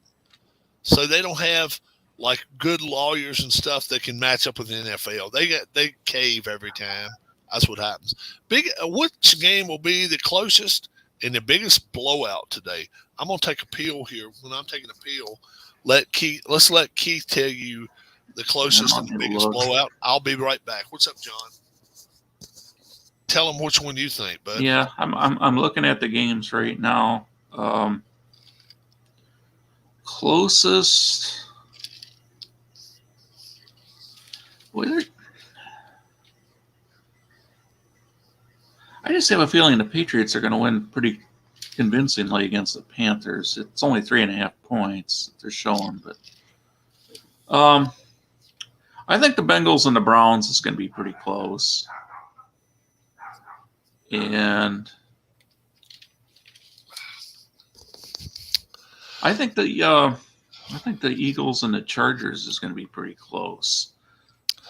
So they don't have like good lawyers and stuff that can match up with the NFL. They cave every time. That's what happens. Which game will be the closest and the biggest blowout today? I'm gonna take a peel here. When I'm taking a peel, let's let Keith tell you the closest and the biggest blowout. I'll be right back. What's up, John? Tell him which one you think, bud. Yeah, I'm looking at the games right now. Closest. I just have a feeling the Patriots are going to win pretty convincingly against the Panthers. It's only 3.5 points that they're showing, but I think the Bengals and the Browns is going to be pretty close, and I think the Eagles and the Chargers is going to be pretty close.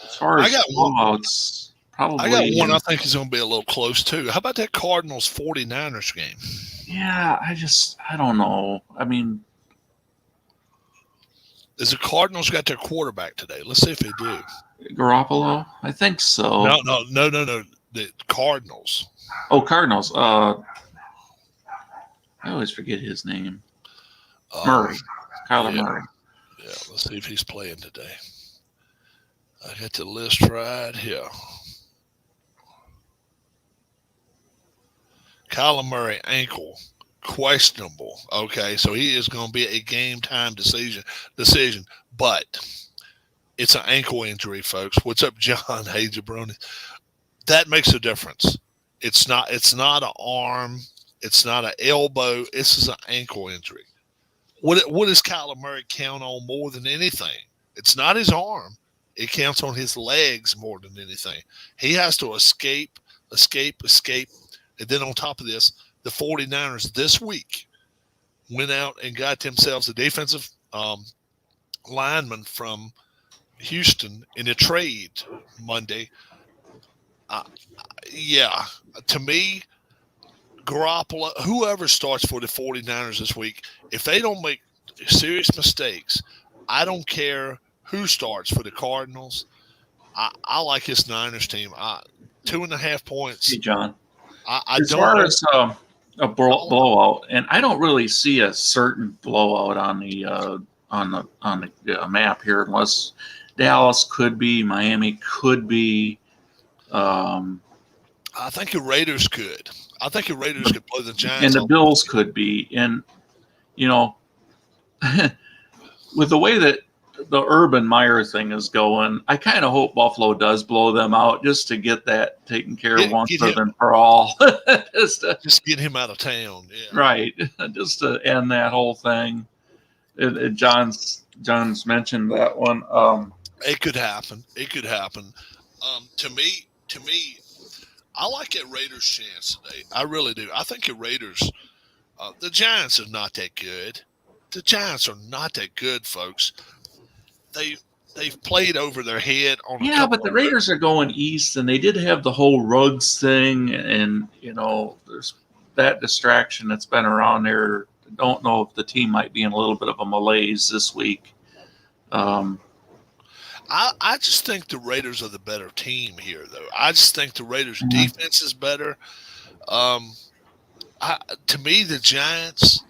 As far as blowouts, probably. I got one I think is going to be a little close, too. How about that Cardinals 49ers game? Yeah, I don't know. I mean, is the Cardinals got their quarterback today? Let's see if they do. Garoppolo? I think so. No. The Cardinals. Oh, Cardinals. I always forget his name. Murray. Kyler Murray. Yeah, let's see if he's playing today. I got the list right here. Kyler Murray, ankle, questionable. Okay, so he is going to be a game time decision, but it's an ankle injury, folks. What's up, John? Hey, Jabroni. That makes a difference. It's not an arm. It's not an elbow. This is an ankle injury. what does Calamari count on more than anything? It's not his arm. It counts on his legs more than anything. He has to escape. And then on top of this, the 49ers this week went out and got themselves a defensive lineman from Houston in a trade Monday. Yeah, to me, Garoppolo, whoever starts for the 49ers this week, if they don't make serious mistakes, I don't care who starts for the Cardinals. I like this Niners team. 2.5 points. Hey, John. I as don't far know. as a blowout, and I don't really see a certain blowout on the map here, unless Dallas could be, Miami could be. I think the Raiders could. I think the Raiders could play the Giants. And the Bills could be. And, with the way that the Urban Meyer thing is going, I kind of hope Buffalo does blow them out just to get that taken care of once and for all. just get him out of town. Yeah. Right. Just to end that whole thing. John's mentioned that one. It could happen. To me, I like that Raiders chance today. I really do. I think the Raiders, the Giants are not that good. The Giants are not that good, folks. They've played over their head on. But the Raiders are going east, and they did have the whole Ruggs thing, and there's that distraction that's been around there. Don't know if the team might be in a little bit of a malaise this week. I just think the Raiders are the better team here, though. I just think the Raiders' defense is better. To me, the Giants,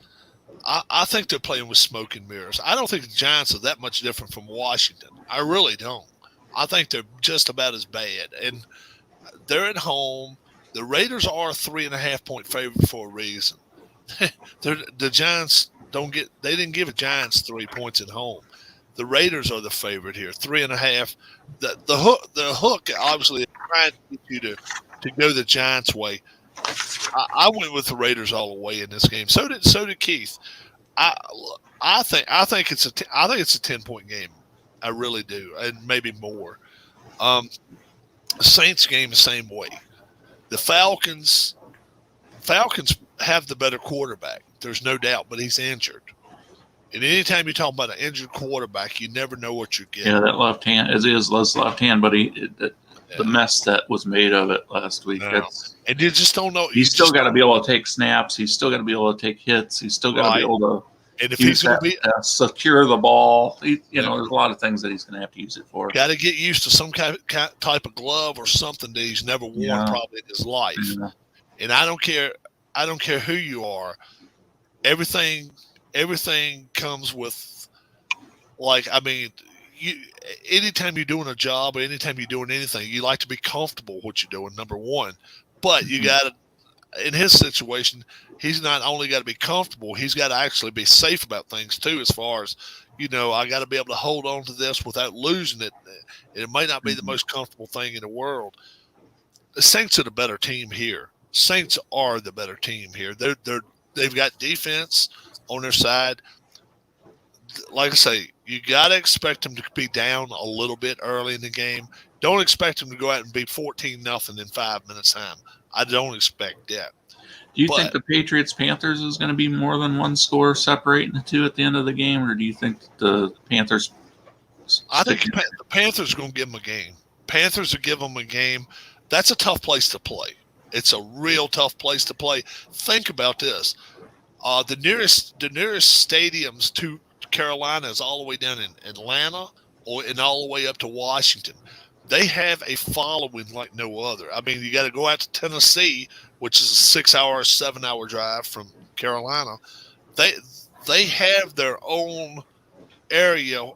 I think they're playing with smoke and mirrors. I don't think the Giants are that much different from Washington. I really don't. I think they're just about as bad. And they're at home. The Raiders are a 3.5-point favorite for a reason. The Giants they didn't give the Giants 3 points at home. The Raiders are the favorite here, 3.5. The hook obviously is trying to get you to go the Giants' way. I went with the Raiders all the way in this game. So did Keith. I think it's a 10-point game. I really do, and maybe more. Saints game the same way. The Falcons have the better quarterback. There's no doubt, but he's injured. And anytime you talk about an injured quarterback, you never know what you're getting. Yeah, that left hand is his left hand, but the mess that was made of it last week. No. And you just don't know. He's still got to be able to take snaps. He's still got to be able to take hits. He's still got to be able to. And if he's going to secure the ball, there's a lot of things that he's going to have to use it for. Got to get used to some type of glove or something that he's never worn probably in his life. Yeah. And I don't care who you are. Everything comes with, anytime you're doing a job or anytime you're doing anything, you like to be comfortable with what you're doing, number one. But you got to, in his situation, he's not only got to be comfortable, he's got to actually be safe about things too, as far as, I got to be able to hold on to this without losing it. It may not be the most comfortable thing in the world. The Saints are the better team here. Saints are the better team here. They've got defense on their side. Like I say, you got to expect them to be down a little bit early in the game. Don't expect them to go out and be 14-0 in 5 minutes time. I don't expect that. Do you think the Patriots-Panthers is going to be more than one score separating the two at the end of the game, or do you think the Panthers? I think the Panthers are going to give them a game. Panthers will give them a game. That's a tough place to play. It's a real tough place to play. Think about this. The nearest stadiums to Carolina is all the way down in Atlanta and all the way up to Washington. They have a following like no other. I mean, you got to go out to Tennessee, which is a 6-hour, 7-hour drive from Carolina. They have their own area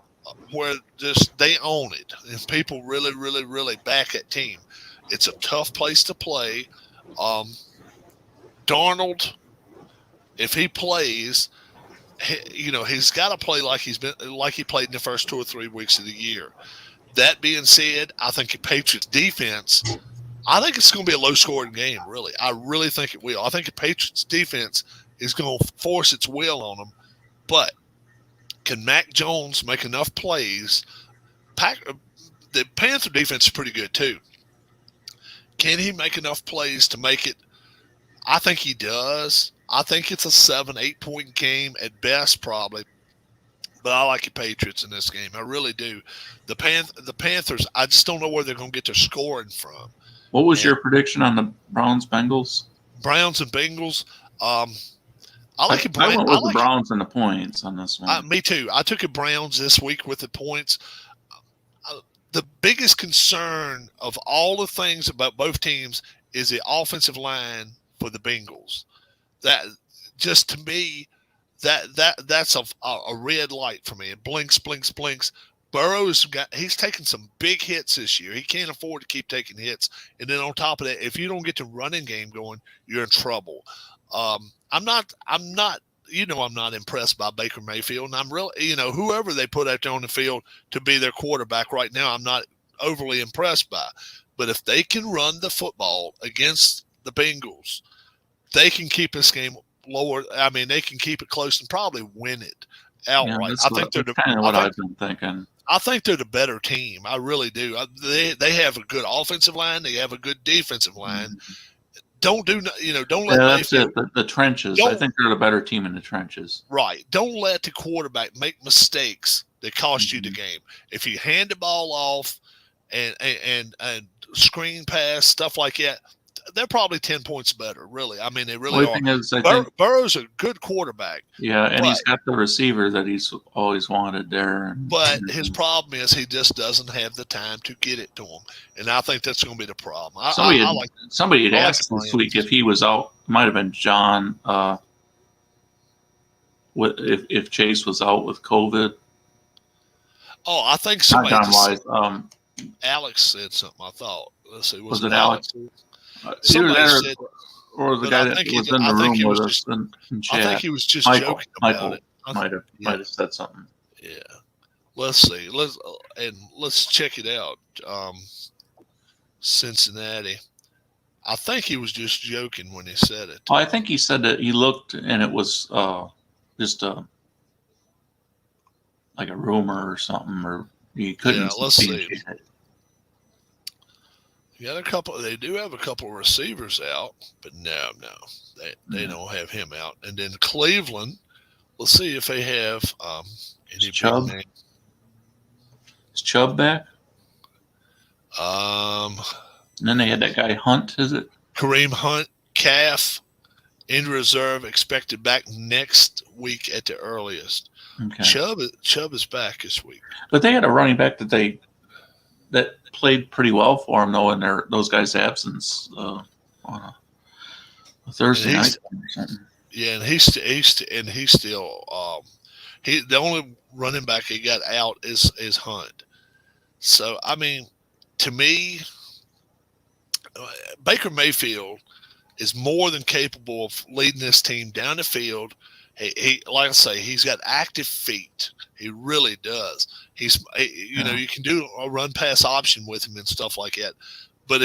where they own it, and people really, really, really back that team. It's a tough place to play. Darnold, if he plays, he's got to play like he played in the first 2 or 3 weeks of the year. That being said, I think the Patriots defense, I think it's going to be a low-scoring game, really. I really think it will. I think the Patriots defense is going to force its will on them, but can Mac Jones make enough plays? The Panther defense is pretty good too. Can he make enough plays to make it? I think he does. I think it's a 7-8 point game at best, probably. But I like the Patriots in this game. I really do. The Panthers, I just don't know where they're going to get their scoring from. What was your prediction on the Browns Bengals? Browns and Bengals. I like it. I went with the Browns and the points on this one. Me too. I took a Browns this week with the points. The biggest concern of all the things about both teams is the offensive line for the Bengals. That just to me, that's a red light for me. It blinks. He's taken some big hits this year. He can't afford to keep taking hits. And then on top of that, if you don't get the running game going, you're in trouble. I'm not impressed by Baker Mayfield, and I'm really, whoever they put out there on the field to be their quarterback right now, I'm not overly impressed by. But if they can run the football against the Bengals, they can keep this game lower. I mean, they can keep it close and probably win it outright. I think they're kind of what I've been thinking. I think they're the better team. I really do. They have a good offensive line. They have a good defensive line. Mm-hmm. Don't let that's it. The trenches. I think they're the better team in the trenches. Right. Don't let the quarterback make mistakes that cost you the game. If you hand the ball off and screen pass, stuff like that, they're probably 10 points better, really. I mean, they really are. Burrow's a good quarterback. Yeah, and he's got the receiver that he's always wanted there. But his problem is he just doesn't have the time to get it to him. And I think that's going to be the problem. Somebody had asked this week if he was out. Might have been John. If Chase was out with COVID. Oh, I think somebody. Not John Wise. Alex said something. I thought. Let's see. Was it Alex? Somebody said, or the guy that was in the room with us in chat. I think he was just joking about it. Might have said something. Yeah. Let's see. Let's check it out. Cincinnati. I think he was just joking when he said it. Oh, I think he said that he looked and it was just like a rumor or something, or he couldn't. Yeah, let's see. They do have a couple of receivers out, but no, they don't have him out. And then Cleveland, let's see if they have any Chubb. Is Chubb back? And then they had that guy Hunt. Is it Kareem Hunt? Calf, in reserve, expected back next week at the earliest. Okay. Chubb is back this week. But they had a running back that played pretty well for him, though, in those guys' absence on a Thursday night or something. Yeah, and he's still the only running back he got out is Hunt. So I mean, to me, Baker Mayfield is more than capable of leading this team down the field. He like I say, he's got active feet. He really does. You can do a run pass option with him and stuff like that. But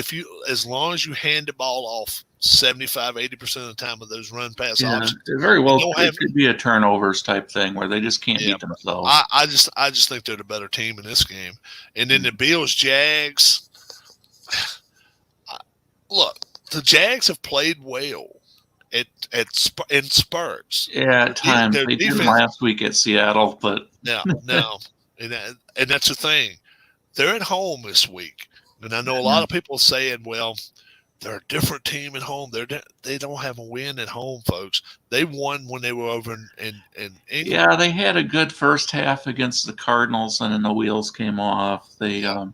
as long as you hand the ball off 75-80% of the time of those run pass options, very well it could be a turnovers type thing where they just can't beat themselves. I just think they're the better team in this game. And then the Bills Jags. Look, the Jags have played well. In spurts. Yeah, at times. They did last week at Seattle, but no. And that's the thing. They're at home this week. And I know a lot of people saying, well, they're a different team at home. They don't have a win at home, folks. They won when they were over in England. Yeah, they had a good first half against the Cardinals, and then the wheels came off. They haven't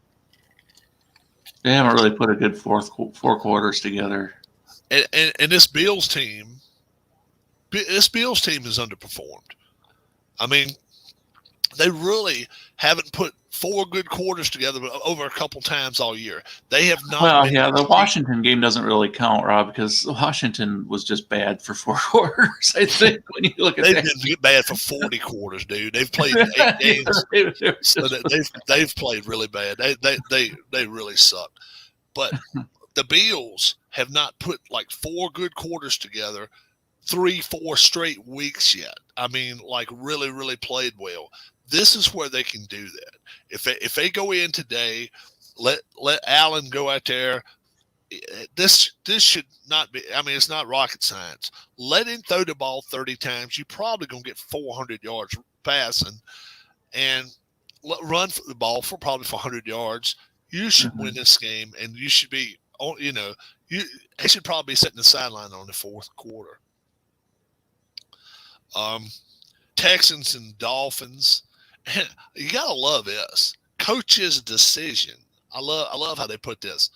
really put a good four quarters together. And this Bills team is underperformed. I mean, they really haven't put four good quarters together over a couple times all year. They have not. Well, yeah, the Washington game doesn't really count, Rob, because Washington was just bad for 4 quarters. I think when you look at they've been bad for 40 quarters, dude. They've played 8 games. So they've played really bad. They really suck. But the Bills have not put like 4 good quarters together 3-4 straight weeks yet. I mean, like really, really played well. This is where they can do that. If they go in today, let Allen go out there. This should not be. I mean, it's not rocket science. Let him throw the ball 30 times. You're probably gonna get 400 yards passing, and run for the ball for probably 400 yards. You should win this game, and you should be on. They should probably be setting the sideline on the fourth quarter. Texans and Dolphins. You gotta love this coach's decision. I love how they put this.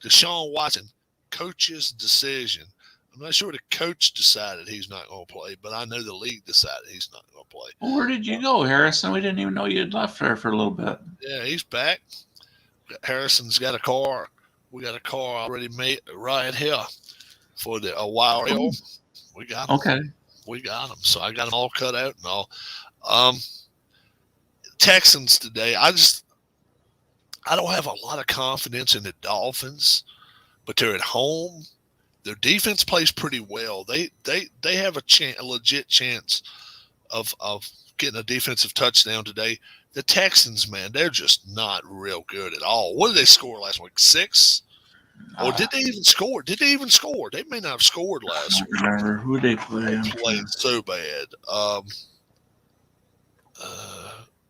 Deshaun Watson, coach's decision. I'm not sure the coach decided he's not going to play, but I know the league decided he's not going to play. Well, where did you go, Harrison? We didn't even know you had left there for a little bit. Yeah, he's back. Harrison's got a car. We got a car already made right here for a while. We got him. Okay. We got him. So I got them all cut out and all. Texans today, I don't have a lot of confidence in the Dolphins, but they're at home. Their defense plays pretty well. They have a legit chance of getting a defensive touchdown today. The Texans, man, they're just not real good at all. What did they score last week? 6? Or did they even score? They may not have scored last week. I don't remember who they played. They played so bad.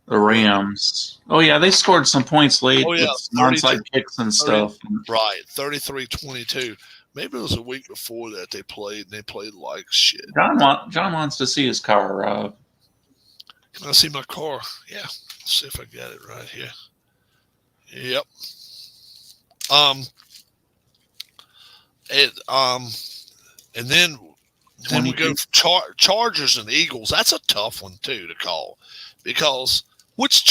The Rams. Oh, yeah, they scored some points late with onside kicks and stuff. Right, 33-22. Maybe it was a week before that they played, and they played like shit. John wants to see his car. Can I see my car? Yeah. Let's see if I got it right here. Yep. And then we go Chargers and Eagles. That's a tough one too to call, because which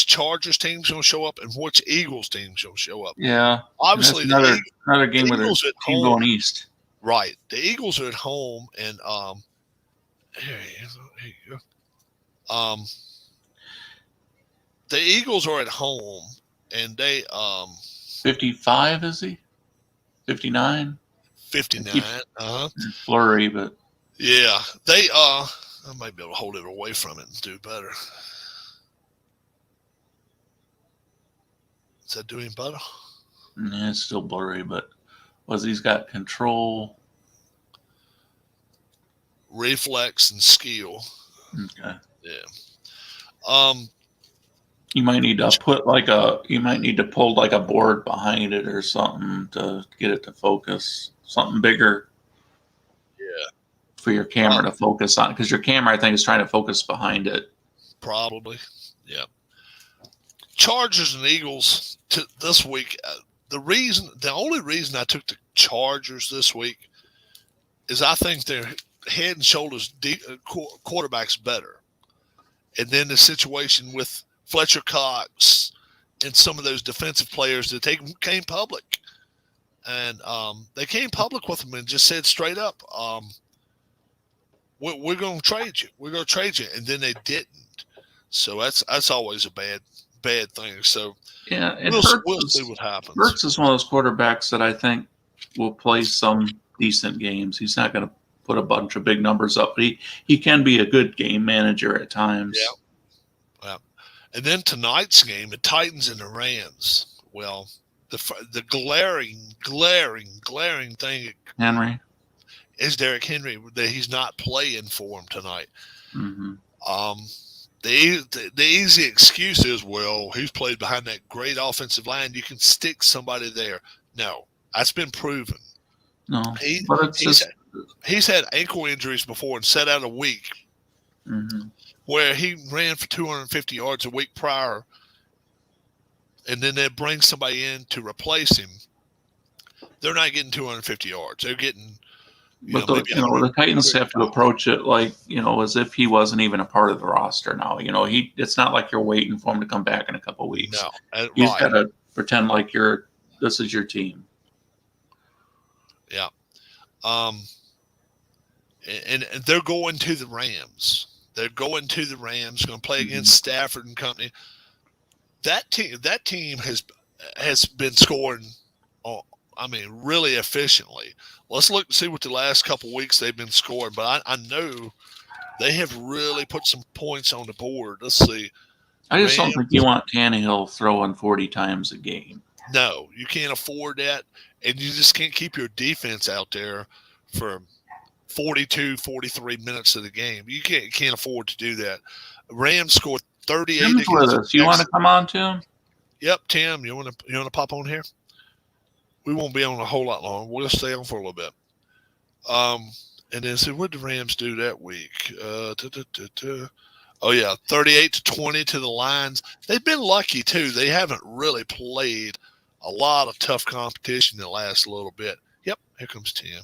Chargers team's going to show up and which Eagles team's going to show up? Yeah, obviously another game with a team going east. Right, the Eagles are at home, and here you go. The Eagles are at home, and they 55 is he? 59. 59. Blurry, but yeah, they I might be able to hold it away from it and do better. Is that doing better? Yeah, it's still blurry, but he's got control, reflex, and skill. Okay. Yeah. You might need to pull like a board behind it or something to get it to focus. Something bigger. Yeah. For your camera to focus on, because your camera, I think, is trying to focus behind it. Probably. Yeah. Chargers and Eagles this week. The only reason I took the Chargers this week is I think they're head and shoulders quarterbacks better. And then the situation with Fletcher Cox and some of those defensive players that they came public. And they came public with them and just said straight up, we're going to trade you. We're going to trade you. And then they didn't. So that's always a bad thing. So yeah, and we'll see what happens. Hurts is one of those quarterbacks that I think will play some decent games. He's not going to put a bunch of big numbers up, but he can be a good game manager at times. Yeah. And then tonight's game, the Titans and the Rams. Well, the glaring thing Henry is Derrick Henry, that he's not playing for him tonight. Mm-hmm. The easy excuse is, well, he's played behind that great offensive line. You can stick somebody there. No, that's been proven. No, he's had ankle injuries before and sat out a week, where he ran for 250 yards a week prior, and then they bring somebody in to replace him. They're not getting 250 yards. They're getting. The Titans have to approach it like, as if he wasn't even a part of the roster now. It's not like you're waiting for him to come back in a couple of weeks. No, He's got to pretend like this is your team. Yeah. And they're going to the Rams. Going to play against Stafford and company. That team has been scoring, really efficiently. Let's look and see what the last couple weeks they've been scoring. But I know they have really put some points on the board. Let's see. I just don't Rams, think you want Tannehill throwing 40 times a game. no, you can't afford that. And you just can't keep your defense out there for 42, 43 minutes of the game. You can't afford to do that. Rams scored 38 Tim's with against us. You want to come on, Tim? Yep, Tim, you want to pop on here? We won't be on a whole lot long. We'll stay on for a little bit. And then see what did the Rams do that week? Oh yeah, 38-20 to the Lions. They've been lucky too. They haven't really played a lot of tough competition in the last little bit. Yep, here comes Tim.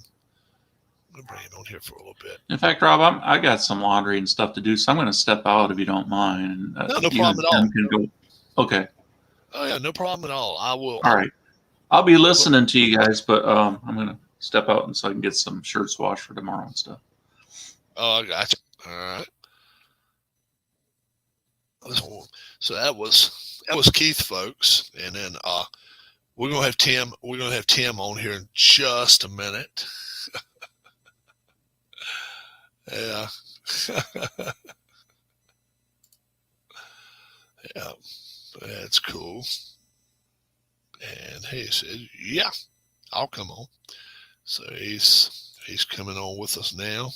I'm gonna bring him on here for a little bit. In fact, Rob, I got some laundry and stuff to do, so I'm going to step out if you don't mind. And, No problem at all. Can go. Okay. Oh yeah, no problem at all. I will. All right. I'll be listening to you guys, but I'm going to step out and so I can get some shirts washed for tomorrow and stuff. Oh, I got you. All right. So that was Keith, folks, and then we're gonna have Tim. We're gonna have Tim on here in just a minute. Yeah. Yeah, that's cool. And he said, "Yeah, I'll come on." So he's coming on with us now.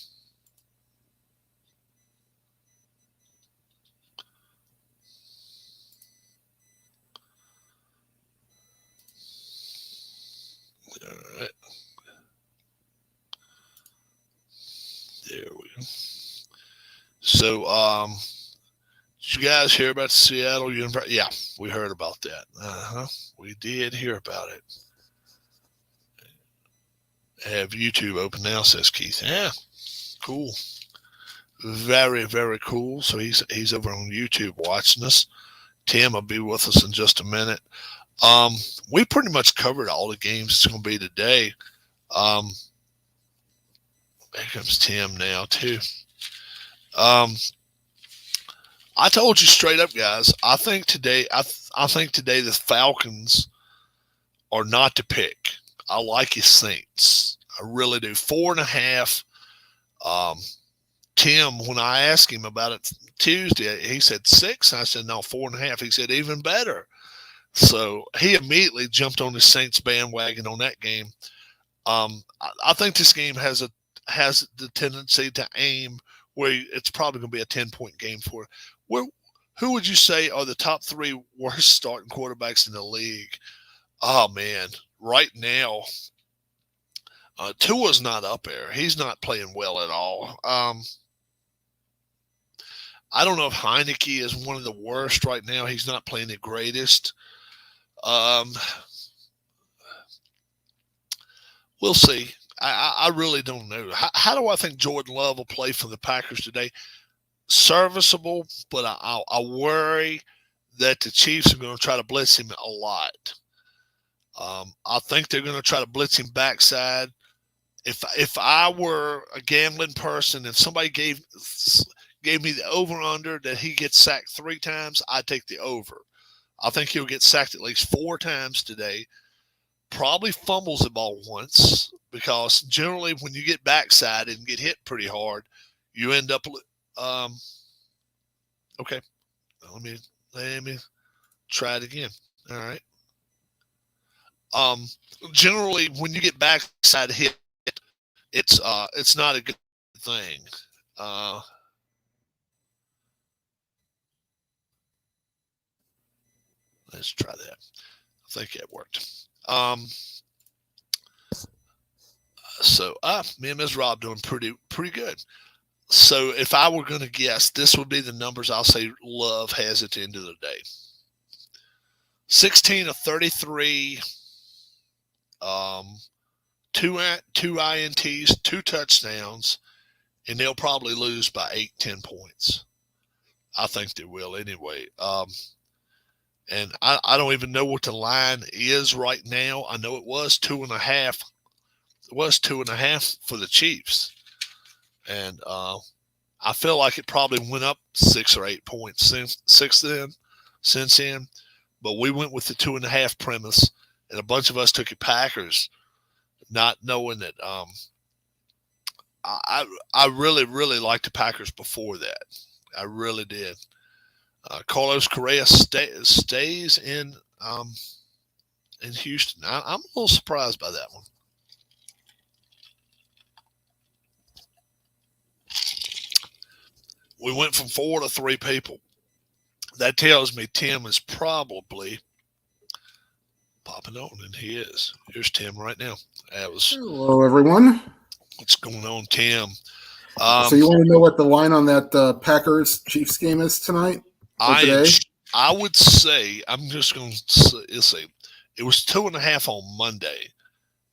All right. There we go. So, did you guys hear about the Seattle University? Yeah, we heard about that. We did hear about it. I have YouTube open now, says Keith. Yeah, cool. Very, very cool. So he's over on YouTube watching us. Tim will be with us in just a minute. We pretty much covered all the games it's going to be today. Here comes Tim now too. I told you straight up, guys. I think today the Falcons are not to pick. I like his Saints. I really do. 4.5. Tim, when I asked him about it Tuesday, he said 6. I said no, 4.5. He said even better. So he immediately jumped on the Saints bandwagon on that game. I think this game has the tendency to aim where it's probably going to be a 10-point game for it. Who would you say are the top 3 worst starting quarterbacks in the league? Oh, man. Right now, Tua's not up there. He's not playing well at all. I don't know if Heineke is one of the worst right now. He's not playing the greatest. We'll see. I really don't know. How do I think Jordan Love will play for the Packers today? Serviceable, but I worry that the Chiefs are going to try to blitz him a lot. I think they're going to try to blitz him backside. If I were a gambling person and somebody gave me the over-under that he gets sacked 3 times, I'd take the over. I think he'll get sacked at least 4 times today. Probably fumbles the ball once because generally when you get backside and get hit pretty hard, you end up okay. Let me try it again. All right. Generally when you get backside hit, it's not a good thing. Let's try that. I think that worked. So me and Ms. Rob doing pretty good. So if I were going to guess, this would be the numbers I'll say Love has at the end of the day. 16 of 33, 2 INTs, 2 touchdowns, and they'll probably lose by 8-10 points. I think they will anyway. And I don't even know what the line is right now. I know it was 2.5. It was 2.5 for the Chiefs. And I feel like it probably went up 6 or 8 points since then. But we went with the 2.5 premise, and a bunch of us took it Packers. not knowing that I really liked the Packers before that. I really did. Carlos Correa stays in Houston. I'm a little surprised by that one. We went from 4 to 3 people. That tells me Tim is probably popping on, and he is. Here's Tim right now. Hello, everyone. What's going on, Tim? So you want to know what the line on that Packers-Chiefs game is tonight or today? I would say, I'm just going to say, it was 2.5 on Monday,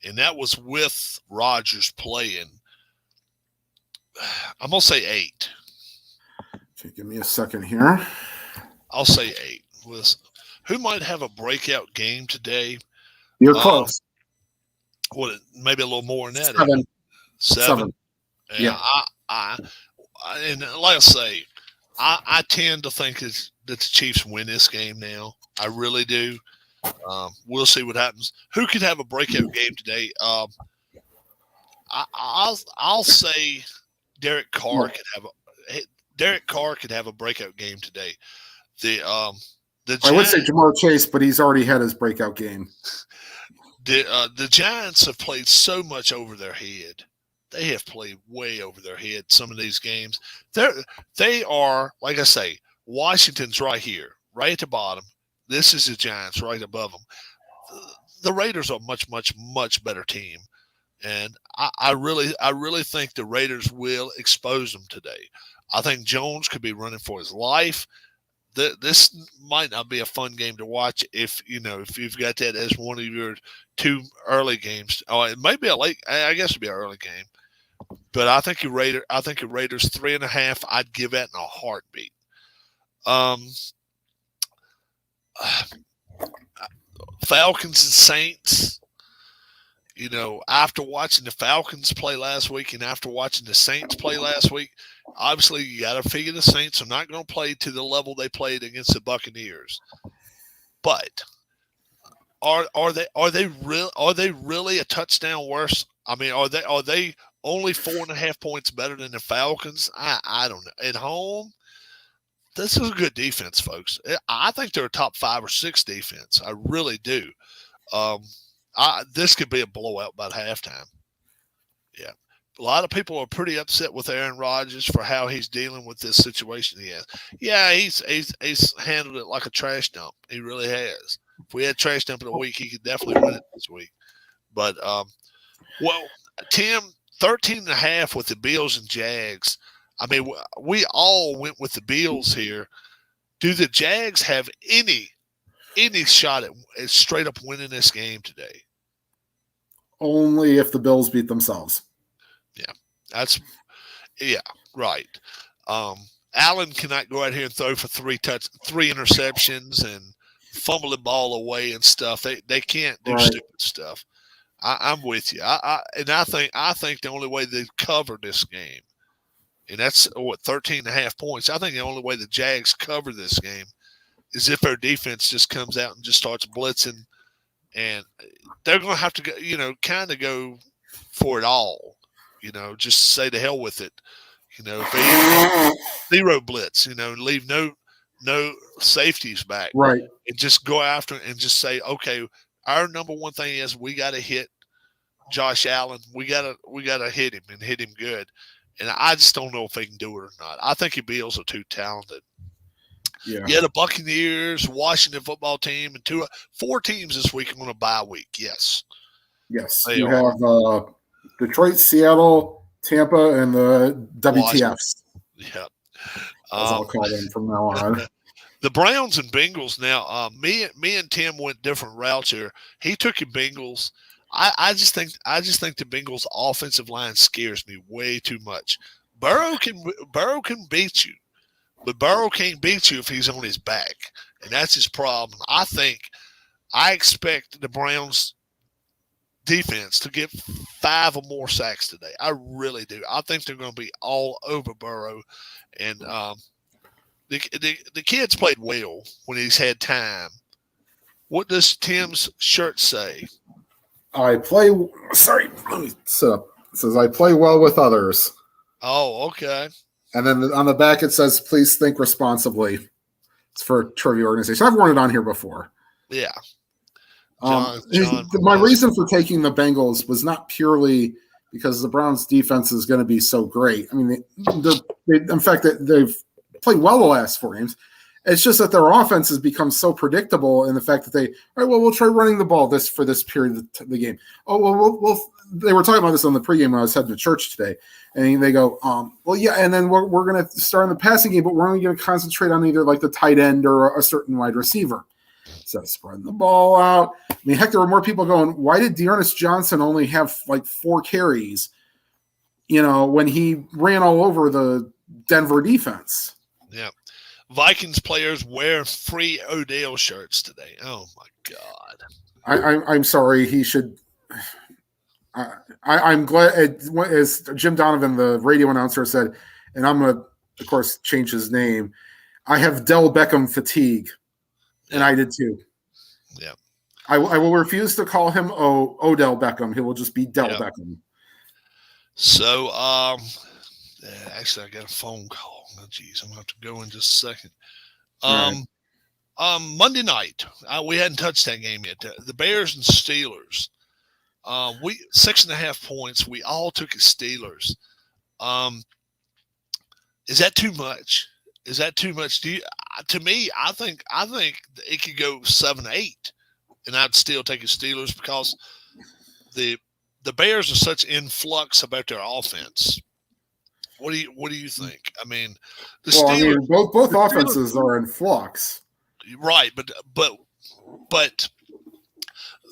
and that was with Rodgers playing. I'm going to say 8. Okay, give me a second here. I'll say 8. Who might have a breakout game today? You're close. Maybe a little more than that. 7. 7. Yeah. And like I say, I tend to think that the Chiefs win this game now. I really do. We'll see what happens. Who could have a breakout game today? I'll say Derek Carr could have a breakout game today. I would say Jamar Chase, but he's already had his breakout game. The Giants have played so much over their head. They have played way over their head some of these games. They are, like I say, Washington's right here, right at the bottom. This is the Giants right above them. The Raiders are much better team. And I really think the Raiders will expose them today. I think Jones could be running for his life. This might not be a fun game to watch if you've got that as one of your 2 early games. Oh, it may be a late. I guess it'd be an early game. But I think your Raiders 3.5. I'd give that in a heartbeat. Falcons and Saints. After watching the Falcons play last week and after watching the Saints play last week, obviously you got to figure the Saints are not going to play to the level they played against the Buccaneers. But are they really a touchdown worse? I mean, are they only 4.5 points better than the Falcons? I don't know. At home, this is a good defense, folks. I think they're a top 5 or 6 defense. I really do. This could be a blowout by halftime. Yeah. A lot of people are pretty upset with Aaron Rodgers for how he's dealing with this situation he has. Yeah, he's handled it like a trash dump. He really has. If we had trash dump in a week, he could definitely win it this week. But, Tim, 13.5 with the Bills and Jags. I mean, we all went with the Bills here. Do the Jags have any shot at straight up winning this game today? Only if the Bills beat themselves. Yeah, right. Allen cannot go out here and throw for 3 interceptions and fumble the ball away and stuff. They can't do stupid stuff. I'm with you. I think the only way they cover this game, and that's 13.5 points. I think the only way the Jags cover this game is if their defense just comes out and just starts blitzing, and they're going to have to go, kind of go for it all. Just say to hell with it. If they 0 blitz, leave no safeties back, right, and just go after and just say, okay, our number one thing is we got to hit Josh Allen. We gotta hit him and hit him good. And I just don't know if they can do it or not. I think the Bills are too talented. Yeah, the Buccaneers, Washington football team, and 4 teams this week are on a bye week. Yes. You have Detroit, Seattle, Tampa, and the WTFs. Yeah. I'll call them from now on. The Browns and Bengals now. Me and Tim went different routes here. He took the Bengals. I just think the Bengals offensive line scares me way too much. Burrow can beat you, but Burrow can't beat you if he's on his back, and that's his problem. I expect the Browns defense to get 5 or more sacks today. I really do. I think they're going to be all over Burrow, and the kid's played well when he's had time. What does Tim's shirt say? I play. Sorry, let me sit up. It says I play well with others, Oh, okay. and then on the back it says, "Please think responsibly." It's for a trivia organization. I've worn it on here before. Yeah. My reason for taking the Bengals was not purely because the Browns' defense is going to be so great. I mean, in fact, they've played well the last 4 games. It's just that their offense has become so predictable in the fact that we'll try running the ball for this period of the game. Oh, well, they were talking about this on the pregame when I was heading to church today. And they go, well, yeah, and then we're going to start in the passing game, but we're only going to concentrate on either like the tight end or a certain wide receiver. So spreading the ball out. I mean, heck, there were more people going, why did Dearness Johnson only have like 4 carries, when he ran all over the Denver defense? Yeah. Vikings players wear free Odell shirts today. Oh, my God. I'm sorry. He should I'm glad, as Jim Donovan, the radio announcer, said, and I'm going to, of course, change his name. I have Del Beckham fatigue, and I did too. Yeah. I will refuse to call him Odell Beckham. He will just be Del Beckham. So, actually, I got a phone call. Oh, geez, I'm going to have to go in just a second. Monday night, we hadn't touched that game yet. The Bears and Steelers. We 6.5 points. We all took as Steelers. Is that too much? Is that too much? To me, I think it could go 7-8, and I'd still take the Steelers because the Bears are such influx about their offense. What do you think? I mean, Steelers, both offenses are in flux, right? But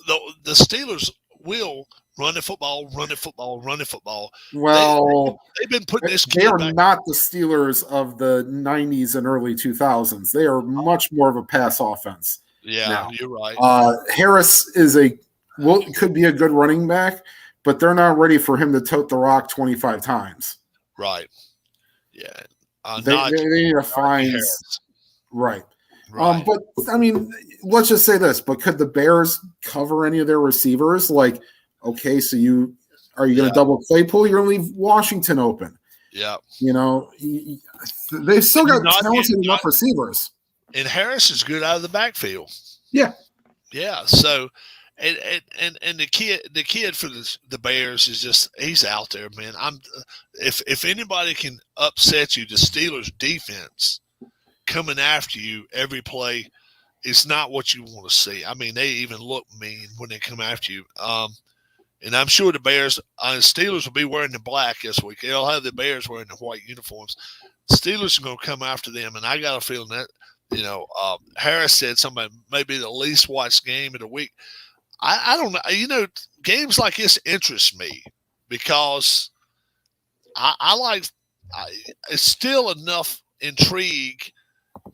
the Steelers will run the football. Well, they've been putting this. They are not the Steelers of the 90s and early 2000s. They are much more of a pass offense. Yeah, now. You're right. Harris could be a good running back, but they're not ready for him to tote the rock 25 times. Right. Yeah. They need to find right. But I mean, let's just say this. But could the Bears cover any of their receivers? Like, okay, so are you going to double Claypool? You're going to leave Washington open. Yeah. They've still got talented enough receivers. And Harris is good out of the backfield. Yeah. Yeah. So, and the kid for the Bears is just, he's out there, man. If anybody can upset you, the Steelers defense coming after you every play is not what you want to see. I mean, they even look mean when they come after you. And I'm sure the Bears, Steelers will be wearing the black this week. They'll have the Bears wearing the white uniforms. Steelers are going to come after them, and I got a feeling that, Harris said something maybe the least watched game of the week. I don't know. Games like this interest me because it's still enough intrigue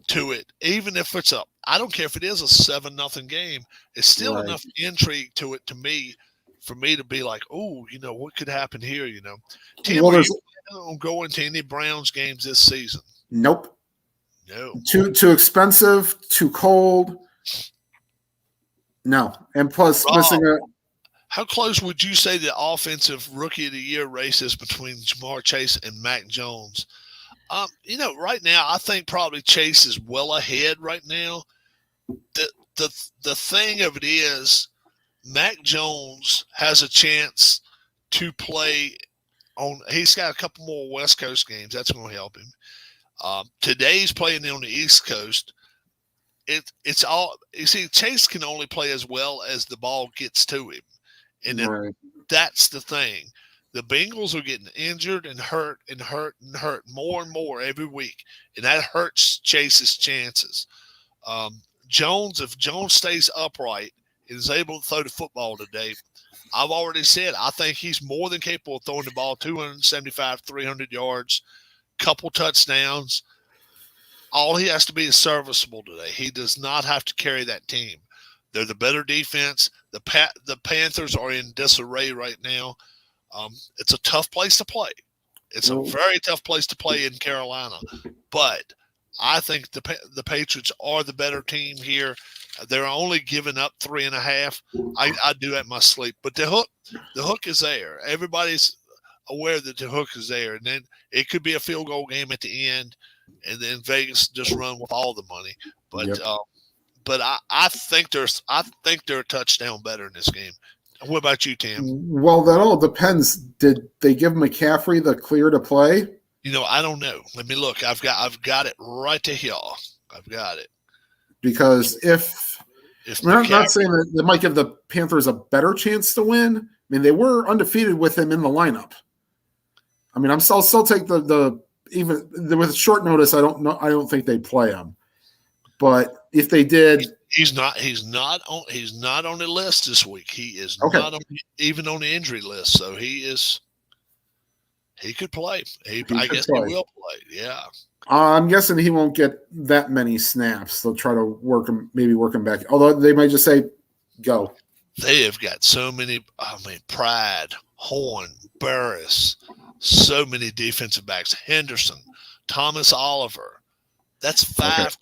to it, even if it's I don't care if it is a 7-0 game. It's still enough intrigue to it for me to be like, oh, what could happen here? Tim, are you going to any Browns games this season? Nope. No. Too expensive. Too cold. No, and plus missing a. How close would you say the offensive rookie of the year race is between Jamar Chase and Mac Jones? Right now I think probably Chase is well ahead right now. The thing of it is, Mac Jones has a chance to play on. He's got a couple more West Coast games. That's going to help him. Today's playing on the East Coast. It's all you see. Chase can only play as well as the ball gets to him, and that's the thing. The Bengals are getting injured and hurt more and more every week, and that hurts Chase's chances. If Jones stays upright and is able to throw the football today, I've already said I think he's more than capable of throwing the ball 275, 300 yards, couple touchdowns. All he has to be is serviceable today. He does not have to carry that team. They're the better defense. The Panthers are in disarray right now. It's a tough place to play. It's a very tough place to play in Carolina. But I think the Patriots are the better team here. They're only giving up 3.5. I do at my sleep, but the hook is there. Everybody's aware that the hook is there, and then it could be a field goal game at the end, and then Vegas just run with all the money. But Yep. but I think they're a touchdown better in this game. What about you, Tim? Well, that all depends. Did they give McCaffrey the clear to play? I don't know. Let me look. I've got it right to here. I've got it. Because if I'm not saying that they might give the Panthers a better chance to win. I mean, they were undefeated with him in the lineup. I mean, I'll still take the even with short notice. I don't think they play him. But if they did, he's not on the list this week. He is not even on the injury list. So he could play. I guess he will play. Yeah. I'm guessing he won't get that many snaps. They'll try to work him back. Although they might just say, "Go." They have got so many. I mean, Pride, Horn, Burris, so many defensive backs. Henderson, Thomas Oliver. That's 5.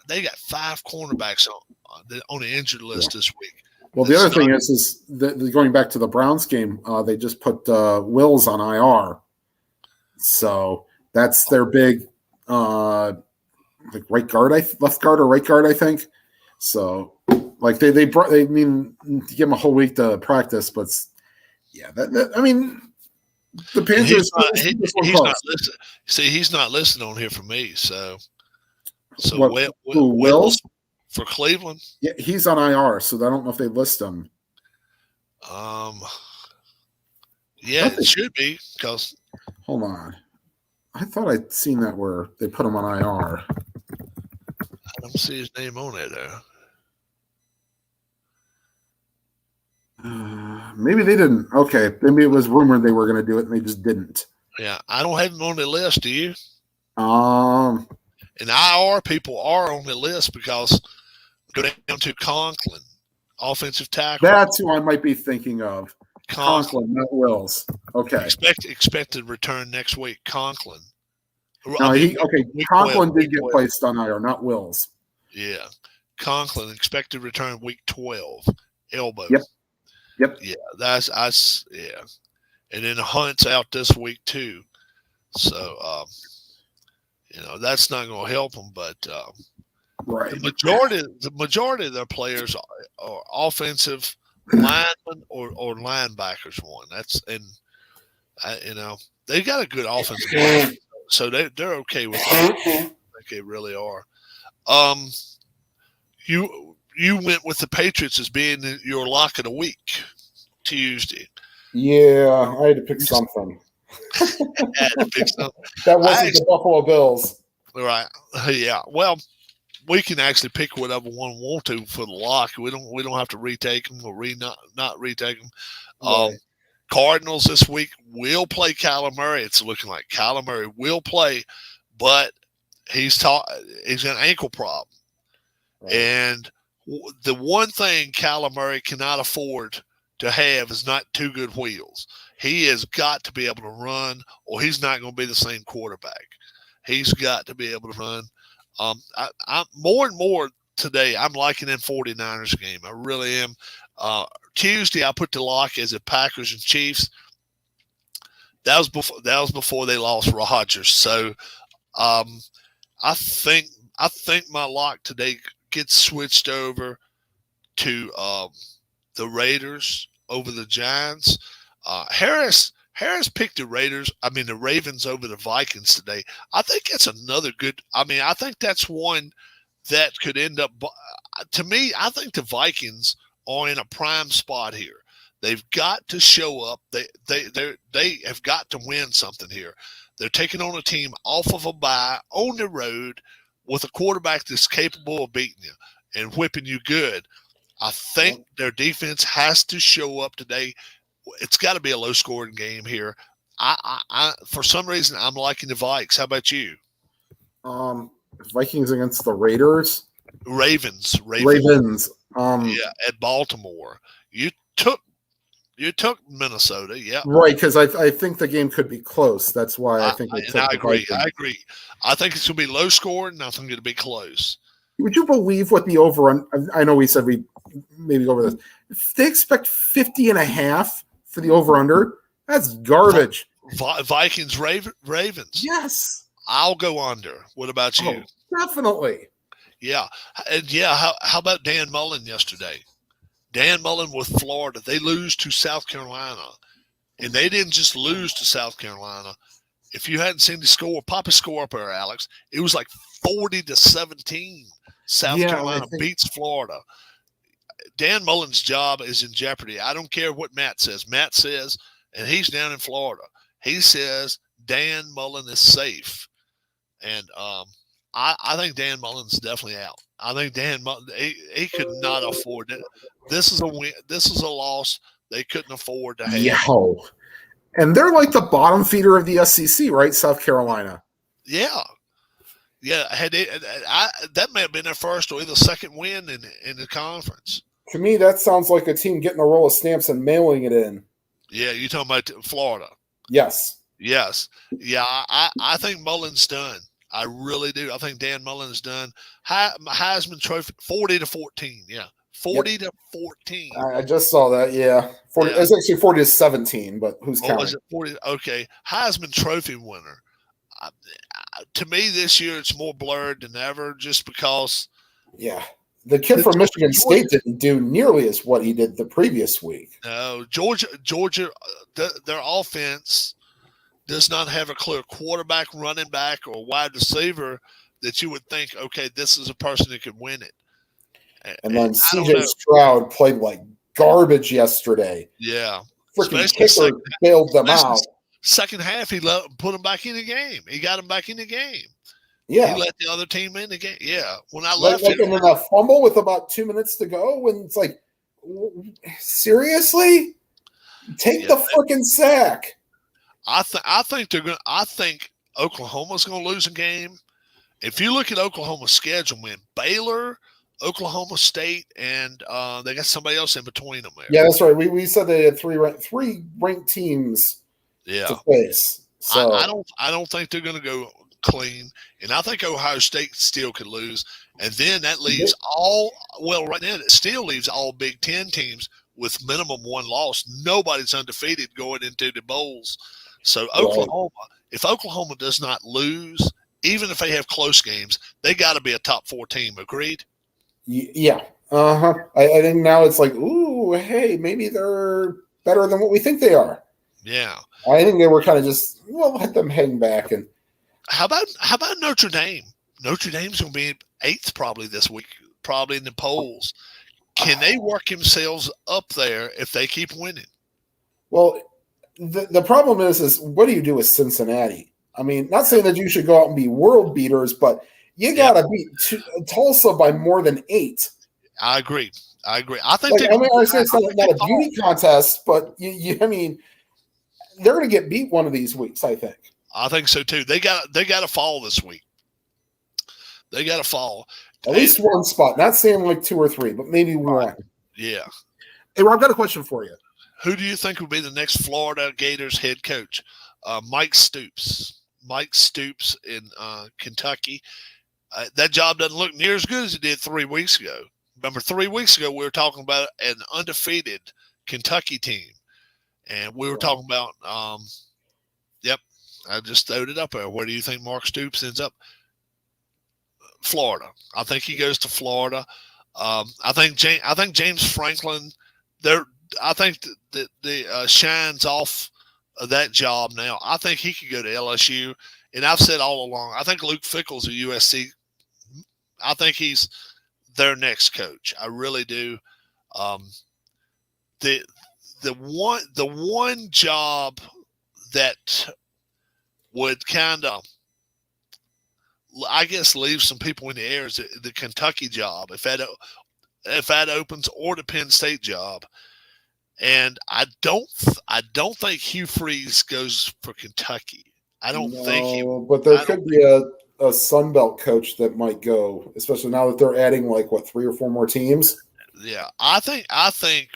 They got 5 cornerbacks on the injured list this week. Well, the other thing is that going back to the Browns game, they just put Wills on IR, so that's their big like left guard or right guard, I think. So like they mean to give him a whole week to practice, but yeah, I mean the Panthers. He's not listed. See, he's not listed on here for me. So Wills for Cleveland? Yeah, he's on IR, so I don't know if they list him. Yeah, it should be because. Hold on, I thought I'd seen that where they put him on IR. I don't see his name on there though. Maybe they didn't. Okay, maybe it was rumored they were going to do it, and they just didn't. Yeah, I don't have him on the list. Do you? And IR people are on the list because go down to Conklin, offensive tackle. That's who I might be thinking of. Conklin, not Wills. Okay. Expected return next week. Conklin. No, Conklin did get placed on IR, not Wills. Yeah. Conklin expected return week 12. Elbow. Yep. Yeah, that's yeah. And then Hunt's out this week too. So that's not going to help them, but right. The majority of their players are offensive linemen or linebackers. They got a good offensive line, so they're okay with it. I think they really are. You went with the Patriots as being your lock of the week Tuesday. Yeah, I had to pick something. That wasn't the Buffalo Bills. Right. Yeah. Well, we can actually pick whatever one we want to for the lock. We don't have to retake them or not retake them. Right. Cardinals this week will play Calamari. It's looking like Calamari will play, but he's got an ankle problem. Right. And the one thing Calamari cannot afford to have is not 2 good wheels. He has got to be able to run, or he's not going to be the same quarterback. He's got to be able to run. I'm more and more today, I'm liking that 49ers game. I really am. Tuesday, I put the lock as the Packers and Chiefs. That was before they lost Rodgers. So I think my lock today gets switched over to the Raiders over the Giants. Harris picked the Ravens over the Vikings today. I think that's another good. I think that's one that could end up. To me, I think the Vikings are in a prime spot here. They've got to show up. They have got to win something here. They're taking on a team off of a bye on the road with a quarterback that's capable of beating you and whipping you good. I think their defense has to show up today. It's got to be a low-scoring game here. I for some reason, I'm liking the Vikes. How about you? Vikings against the Raiders. Ravens. Yeah, at Baltimore. You took You took Minnesota, yeah. Right, because I think the game could be close. That's why I think it's. I agree. I agree. I think it's going to be low scoring. I think it'll be close. Would you believe what the over? I know we said we maybe go over this. If they expect 50.5 for the over under, that's garbage. Vikings, Ravens. Yes, I'll go under. What about you? Oh, definitely. Yeah, and how about Dan Mullen yesterday? Dan Mullen with Florida. They lose to South Carolina, and they didn't just lose to South Carolina. If you hadn't seen the score, pop a score up there, Alex. It was like 40-17. South Carolina beats Florida. Dan Mullen's job is in jeopardy. I don't care what Matt says. Matt says, and he's down in Florida, he says Dan Mullen is safe. And I think Dan Mullen's definitely out. I think Dan Mullen, he could not afford it. This is a win. This is a loss they couldn't afford to have. Yeah. And they're like the bottom feeder of the SEC, right? South Carolina. Yeah. Yeah, that may have been their first or either second win in the conference. To me, that sounds like a team getting a roll of stamps and mailing it in. Yeah, you're talking about Florida. Yes. Yes. Yeah, I think Mullen's done. I really do. I think Dan Mullen's done. Heisman Trophy, 40-14. Yeah, 40-14. I just saw that. Yeah, 40. Yeah. It's actually 40-17, but who's counting? Was it 40? Okay, Heisman Trophy winner. To me, this year it's more blurred than ever, just because. Yeah, the kid from Michigan State didn't do nearly as what he did the previous week. No, Georgia, their offense does not have a clear quarterback, running back, or wide receiver that you would think, okay, this is a person that could win it. And then C.J. Stroud played like garbage yesterday. Yeah, freaking kicker bailed them out. Second half, he put them back in the game. He got them back in the game. Yeah. He let the other team in the game. Yeah. When I left it. And then a fumble with about 2 minutes to go, when it's like, seriously? Take the freaking sack. I think they're going. I think Oklahoma's going to lose a game. If you look at Oklahoma's schedule, man, Baylor, Oklahoma State, and they got somebody else in between them there. Yeah, that's right. We said they had three ranked teams. Yeah. To face. So I don't think they're going to go clean, and I think Ohio State still could lose, and then that leaves right now it still leaves all Big Ten teams with minimum one loss. Nobody's undefeated going into the bowls. So Oklahoma, if Oklahoma does not lose, even if they have close games, they got to be a top 4 team. Agreed? Yeah. I think now it's like, ooh, hey, maybe they're better than what we think they are. Yeah. I think they were kind of just, let them hang back. And how about Notre Dame? Notre Dame's going to be 8th probably this week, probably in the polls. Can they work themselves up there if they keep winning? Well, the problem is what do you do with Cincinnati? I mean, not saying that you should go out and be world beaters, but you got to beat Tulsa by more than 8. I agree. I think I say it's not a beauty contest, but I mean, they're going to get beat one of these weeks, I think. I think so too. They got to fall this week. They got to fall. At least one spot. Not saying like 2 or 3, but maybe one. Yeah. Hey, Rob, I've got a question for you. Who do you think will be the next Florida Gators head coach? Mike Stoops. Mike Stoops in Kentucky. That job doesn't look near as good as it did 3 weeks ago. Remember, 3 weeks ago we were talking about an undefeated Kentucky team. And we were talking about, I just throwed it up there. Where do you think Mark Stoops ends up? Florida. I think he goes to Florida. I think James Franklin. I think the shines off of that job now. I think he could go to LSU. And I've said all along, I think Luke Fickell's at USC. I think he's their next coach. I really do. The one job that would kind of, I guess, leave some people in the air is the Kentucky job, if that opens, or the Penn State job. And I don't think Hugh Freeze goes for Kentucky. I don't think he. But there could be a Sun Belt coach that might go, especially now that they're adding 3 or 4 more teams. Yeah, I think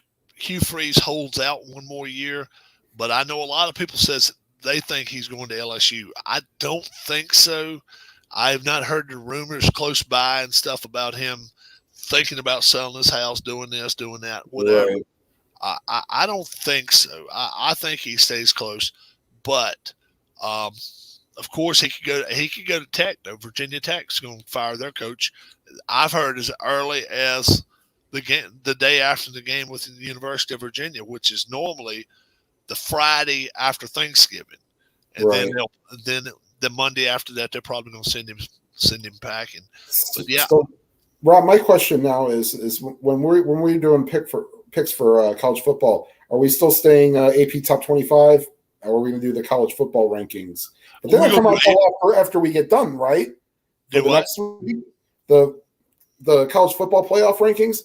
Hugh Freeze holds out one more year, but I know a lot of people says they think he's going to LSU. I don't think so. I have not heard the rumors close by and stuff about him thinking about selling his house, doing this, doing that, whatever. Right. I don't think so. I think he stays close, but of course he could go to Tech. Though Virginia Tech's going to fire their coach. I've heard as early as the day after the game with the University of Virginia, which is normally the Friday after Thanksgiving, and Right. then the Monday after that they're probably going to send him packing. But yeah. So, Rob, my question now is when we're doing picks for college football, are we still staying AP top 25, or are we going to do the college football rankings? But they don't come out until after we get done, right? Do what? Next week, the college football playoff rankings,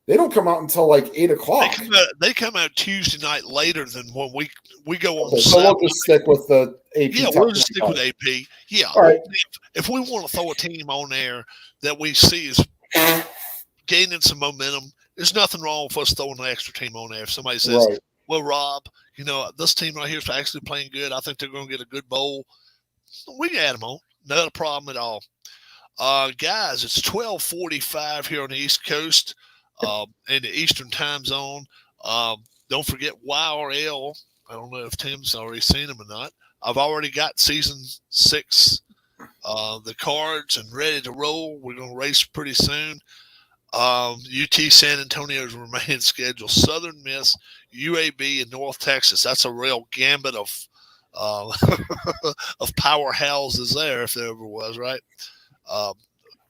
they don't come out until like 8:00. They come out Tuesday night later than when we go on. Okay, so we'll just stick with the AP. Yeah, we'll just stick with AP. Yeah. All right. If we want to throw a team on there that we see is gaining some momentum, there's nothing wrong with us throwing an extra team on there. If somebody says, Right. well, Rob, this team right here is actually playing good. I think they're going to get a good bowl. We can add them on. Not a problem at all. Guys, it's 12:45 here on the East Coast in the Eastern time zone. Don't forget YRL. I don't know if Tim's already seen them or not. I've already got season 6, the cards, and ready to roll. We're going to race pretty soon. UT San Antonio's remaining schedule: Southern Miss, UAB, and North Texas. That's a real gambit of of powerhouses there, if there ever was, right?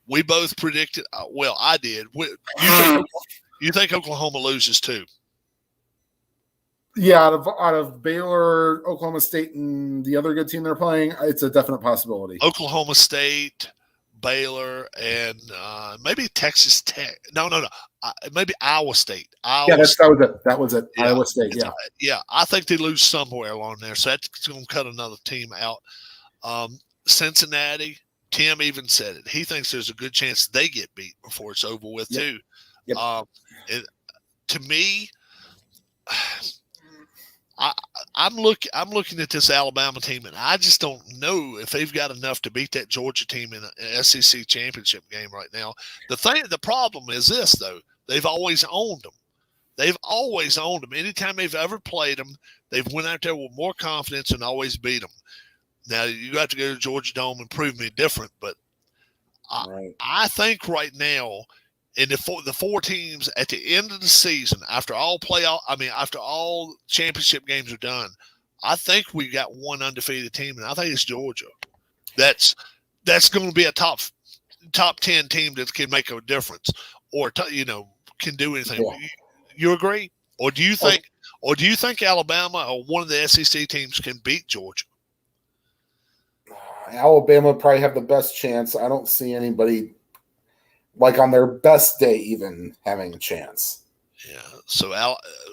We both predicted. Well, I did. You think Oklahoma loses too? Yeah, out of Baylor, Oklahoma State, and the other good team they're playing, it's a definite possibility. Oklahoma State, Baylor, and maybe Texas Tech. No. Maybe Iowa State. That was it. That was it. Yeah, Iowa State. Yeah. Yeah. I think they lose somewhere along there, so that's going to cut another team out. Cincinnati. Tim even said it. He thinks there's a good chance they get beat before it's over with too. Yep. To me, I'm looking at this Alabama team, and I just don't know if they've got enough to beat that Georgia team in an SEC championship game right now. The problem is this though: they've always owned them. Anytime they've ever played them, they've went out there with more confidence and always beat them. Now, you got to go to Georgia Dome and prove me different, but I think right now, in the 4 teams at the end of the season, after all championship games are done, I think we got one undefeated team, and I think it's Georgia. That's going to be a top 10 team that can make a difference, or can do anything. Yeah. You agree, or do you think Alabama or one of the SEC teams can beat Georgia? Alabama probably have the best chance. I don't see anybody like on their best day even having a chance. Yeah. So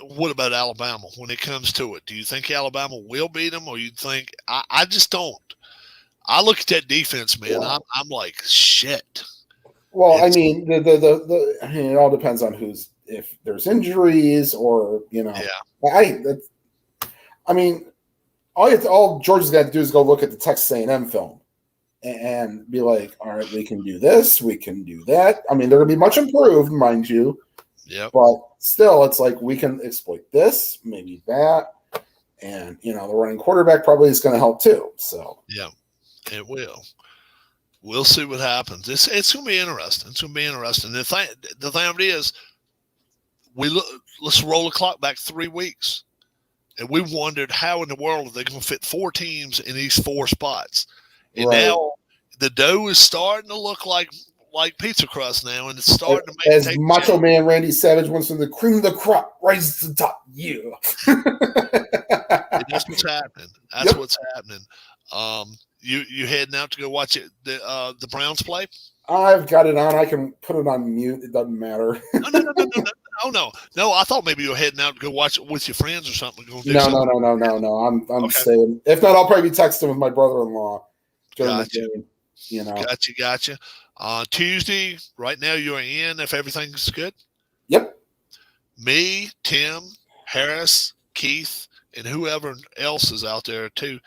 what about Alabama when it comes to it? Do you think Alabama will beat them, or you think I just don't? I look at that defense, man. Yeah. I'm like, shit. Well, it all depends on if there's injuries or Yeah. All Georgia's got to do is go look at the Texas A&M film and be like, all right, we can do this, we can do that. I mean, they're going to be much improved, mind you. Yeah. But still, it's like we can exploit this, maybe that. And, the running quarterback probably is going to help too. So, yeah, it will. We'll see what happens. It's going to be interesting. It's going to be interesting. The thing of it is, let's roll the clock back 3 weeks. And we wondered how in the world are they going to fit 4 teams in these 4 spots. And now the dough is starting to look like pizza crust now, and it's starting to make as Macho Man Randy Savage wants from the cream of the crop rises to the top. Yeah. That's what's happening. That's what's happening. You heading out to go watch it the Browns play? I've got it on. I can put it on mute. It doesn't matter. No. I thought maybe you were heading out to go watch it with your friends or something. No. I'm okay. staying. If not, I'll probably be texting with my brother-in-law. Gotcha. Tuesday, right now you're in if everything's good? Yep. Me, Tim, Harris, Keith, and whoever else is out there too.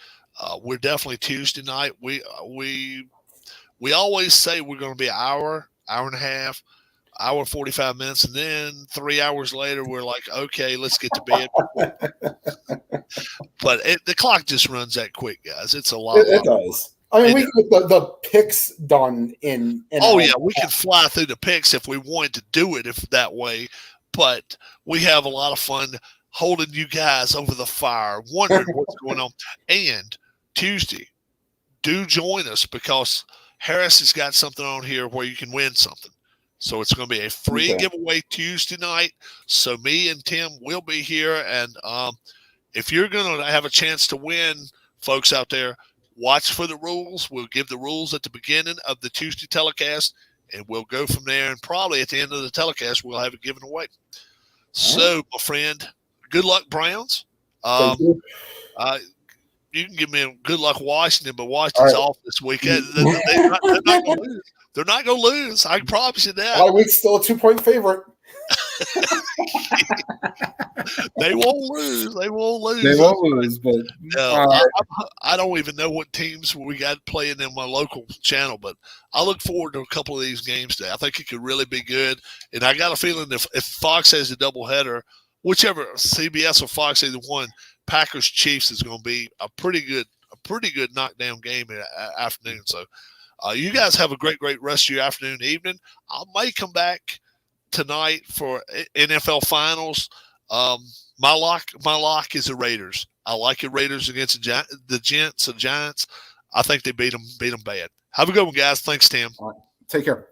We're definitely Tuesday night. We always say we're going to be an hour and a half, hour 45 minutes, and then 3 hours later we're like, okay, let's get to bed. But the clock just runs that quick, guys. It's a lot. It does. I mean, we can get the picks done in oh yeah, we can fly through the picks if we wanted to do it that way. But we have a lot of fun holding you guys over the fire, wondering what's going on. And Tuesday, do join us because Harris has got something on here where you can win something. So it's going to be a free giveaway Tuesday night. So me and Tim will be here. And if you're going to have a chance to win, folks out there, watch for the rules. We'll give the rules at the beginning of the Tuesday telecast, and we'll go from there. And probably at the end of the telecast, we'll have it given away. So, my friend, good luck, Browns. You can give me a good luck, Washington, but Washington's off this weekend. They're not going to lose. They're not going to lose. I can promise you that. Bye week's still a 2-point favorite. They won't lose. They won't lose. They won't lose, but no, I don't even know what teams we got playing in my local channel, but I look forward to a couple of these games today. I think it could really be good, and I got a feeling if Fox has a doubleheader, whichever CBS or Fox either one, Packers Chiefs is going to be a pretty good knockdown game in the afternoon. So, you guys have a great rest of your afternoon, evening. I may come back tonight for NFL finals. My lock is the Raiders. I like the Raiders against the Giants. I think they beat them bad. Have a good one, guys. Thanks, Tim. All right. Take care.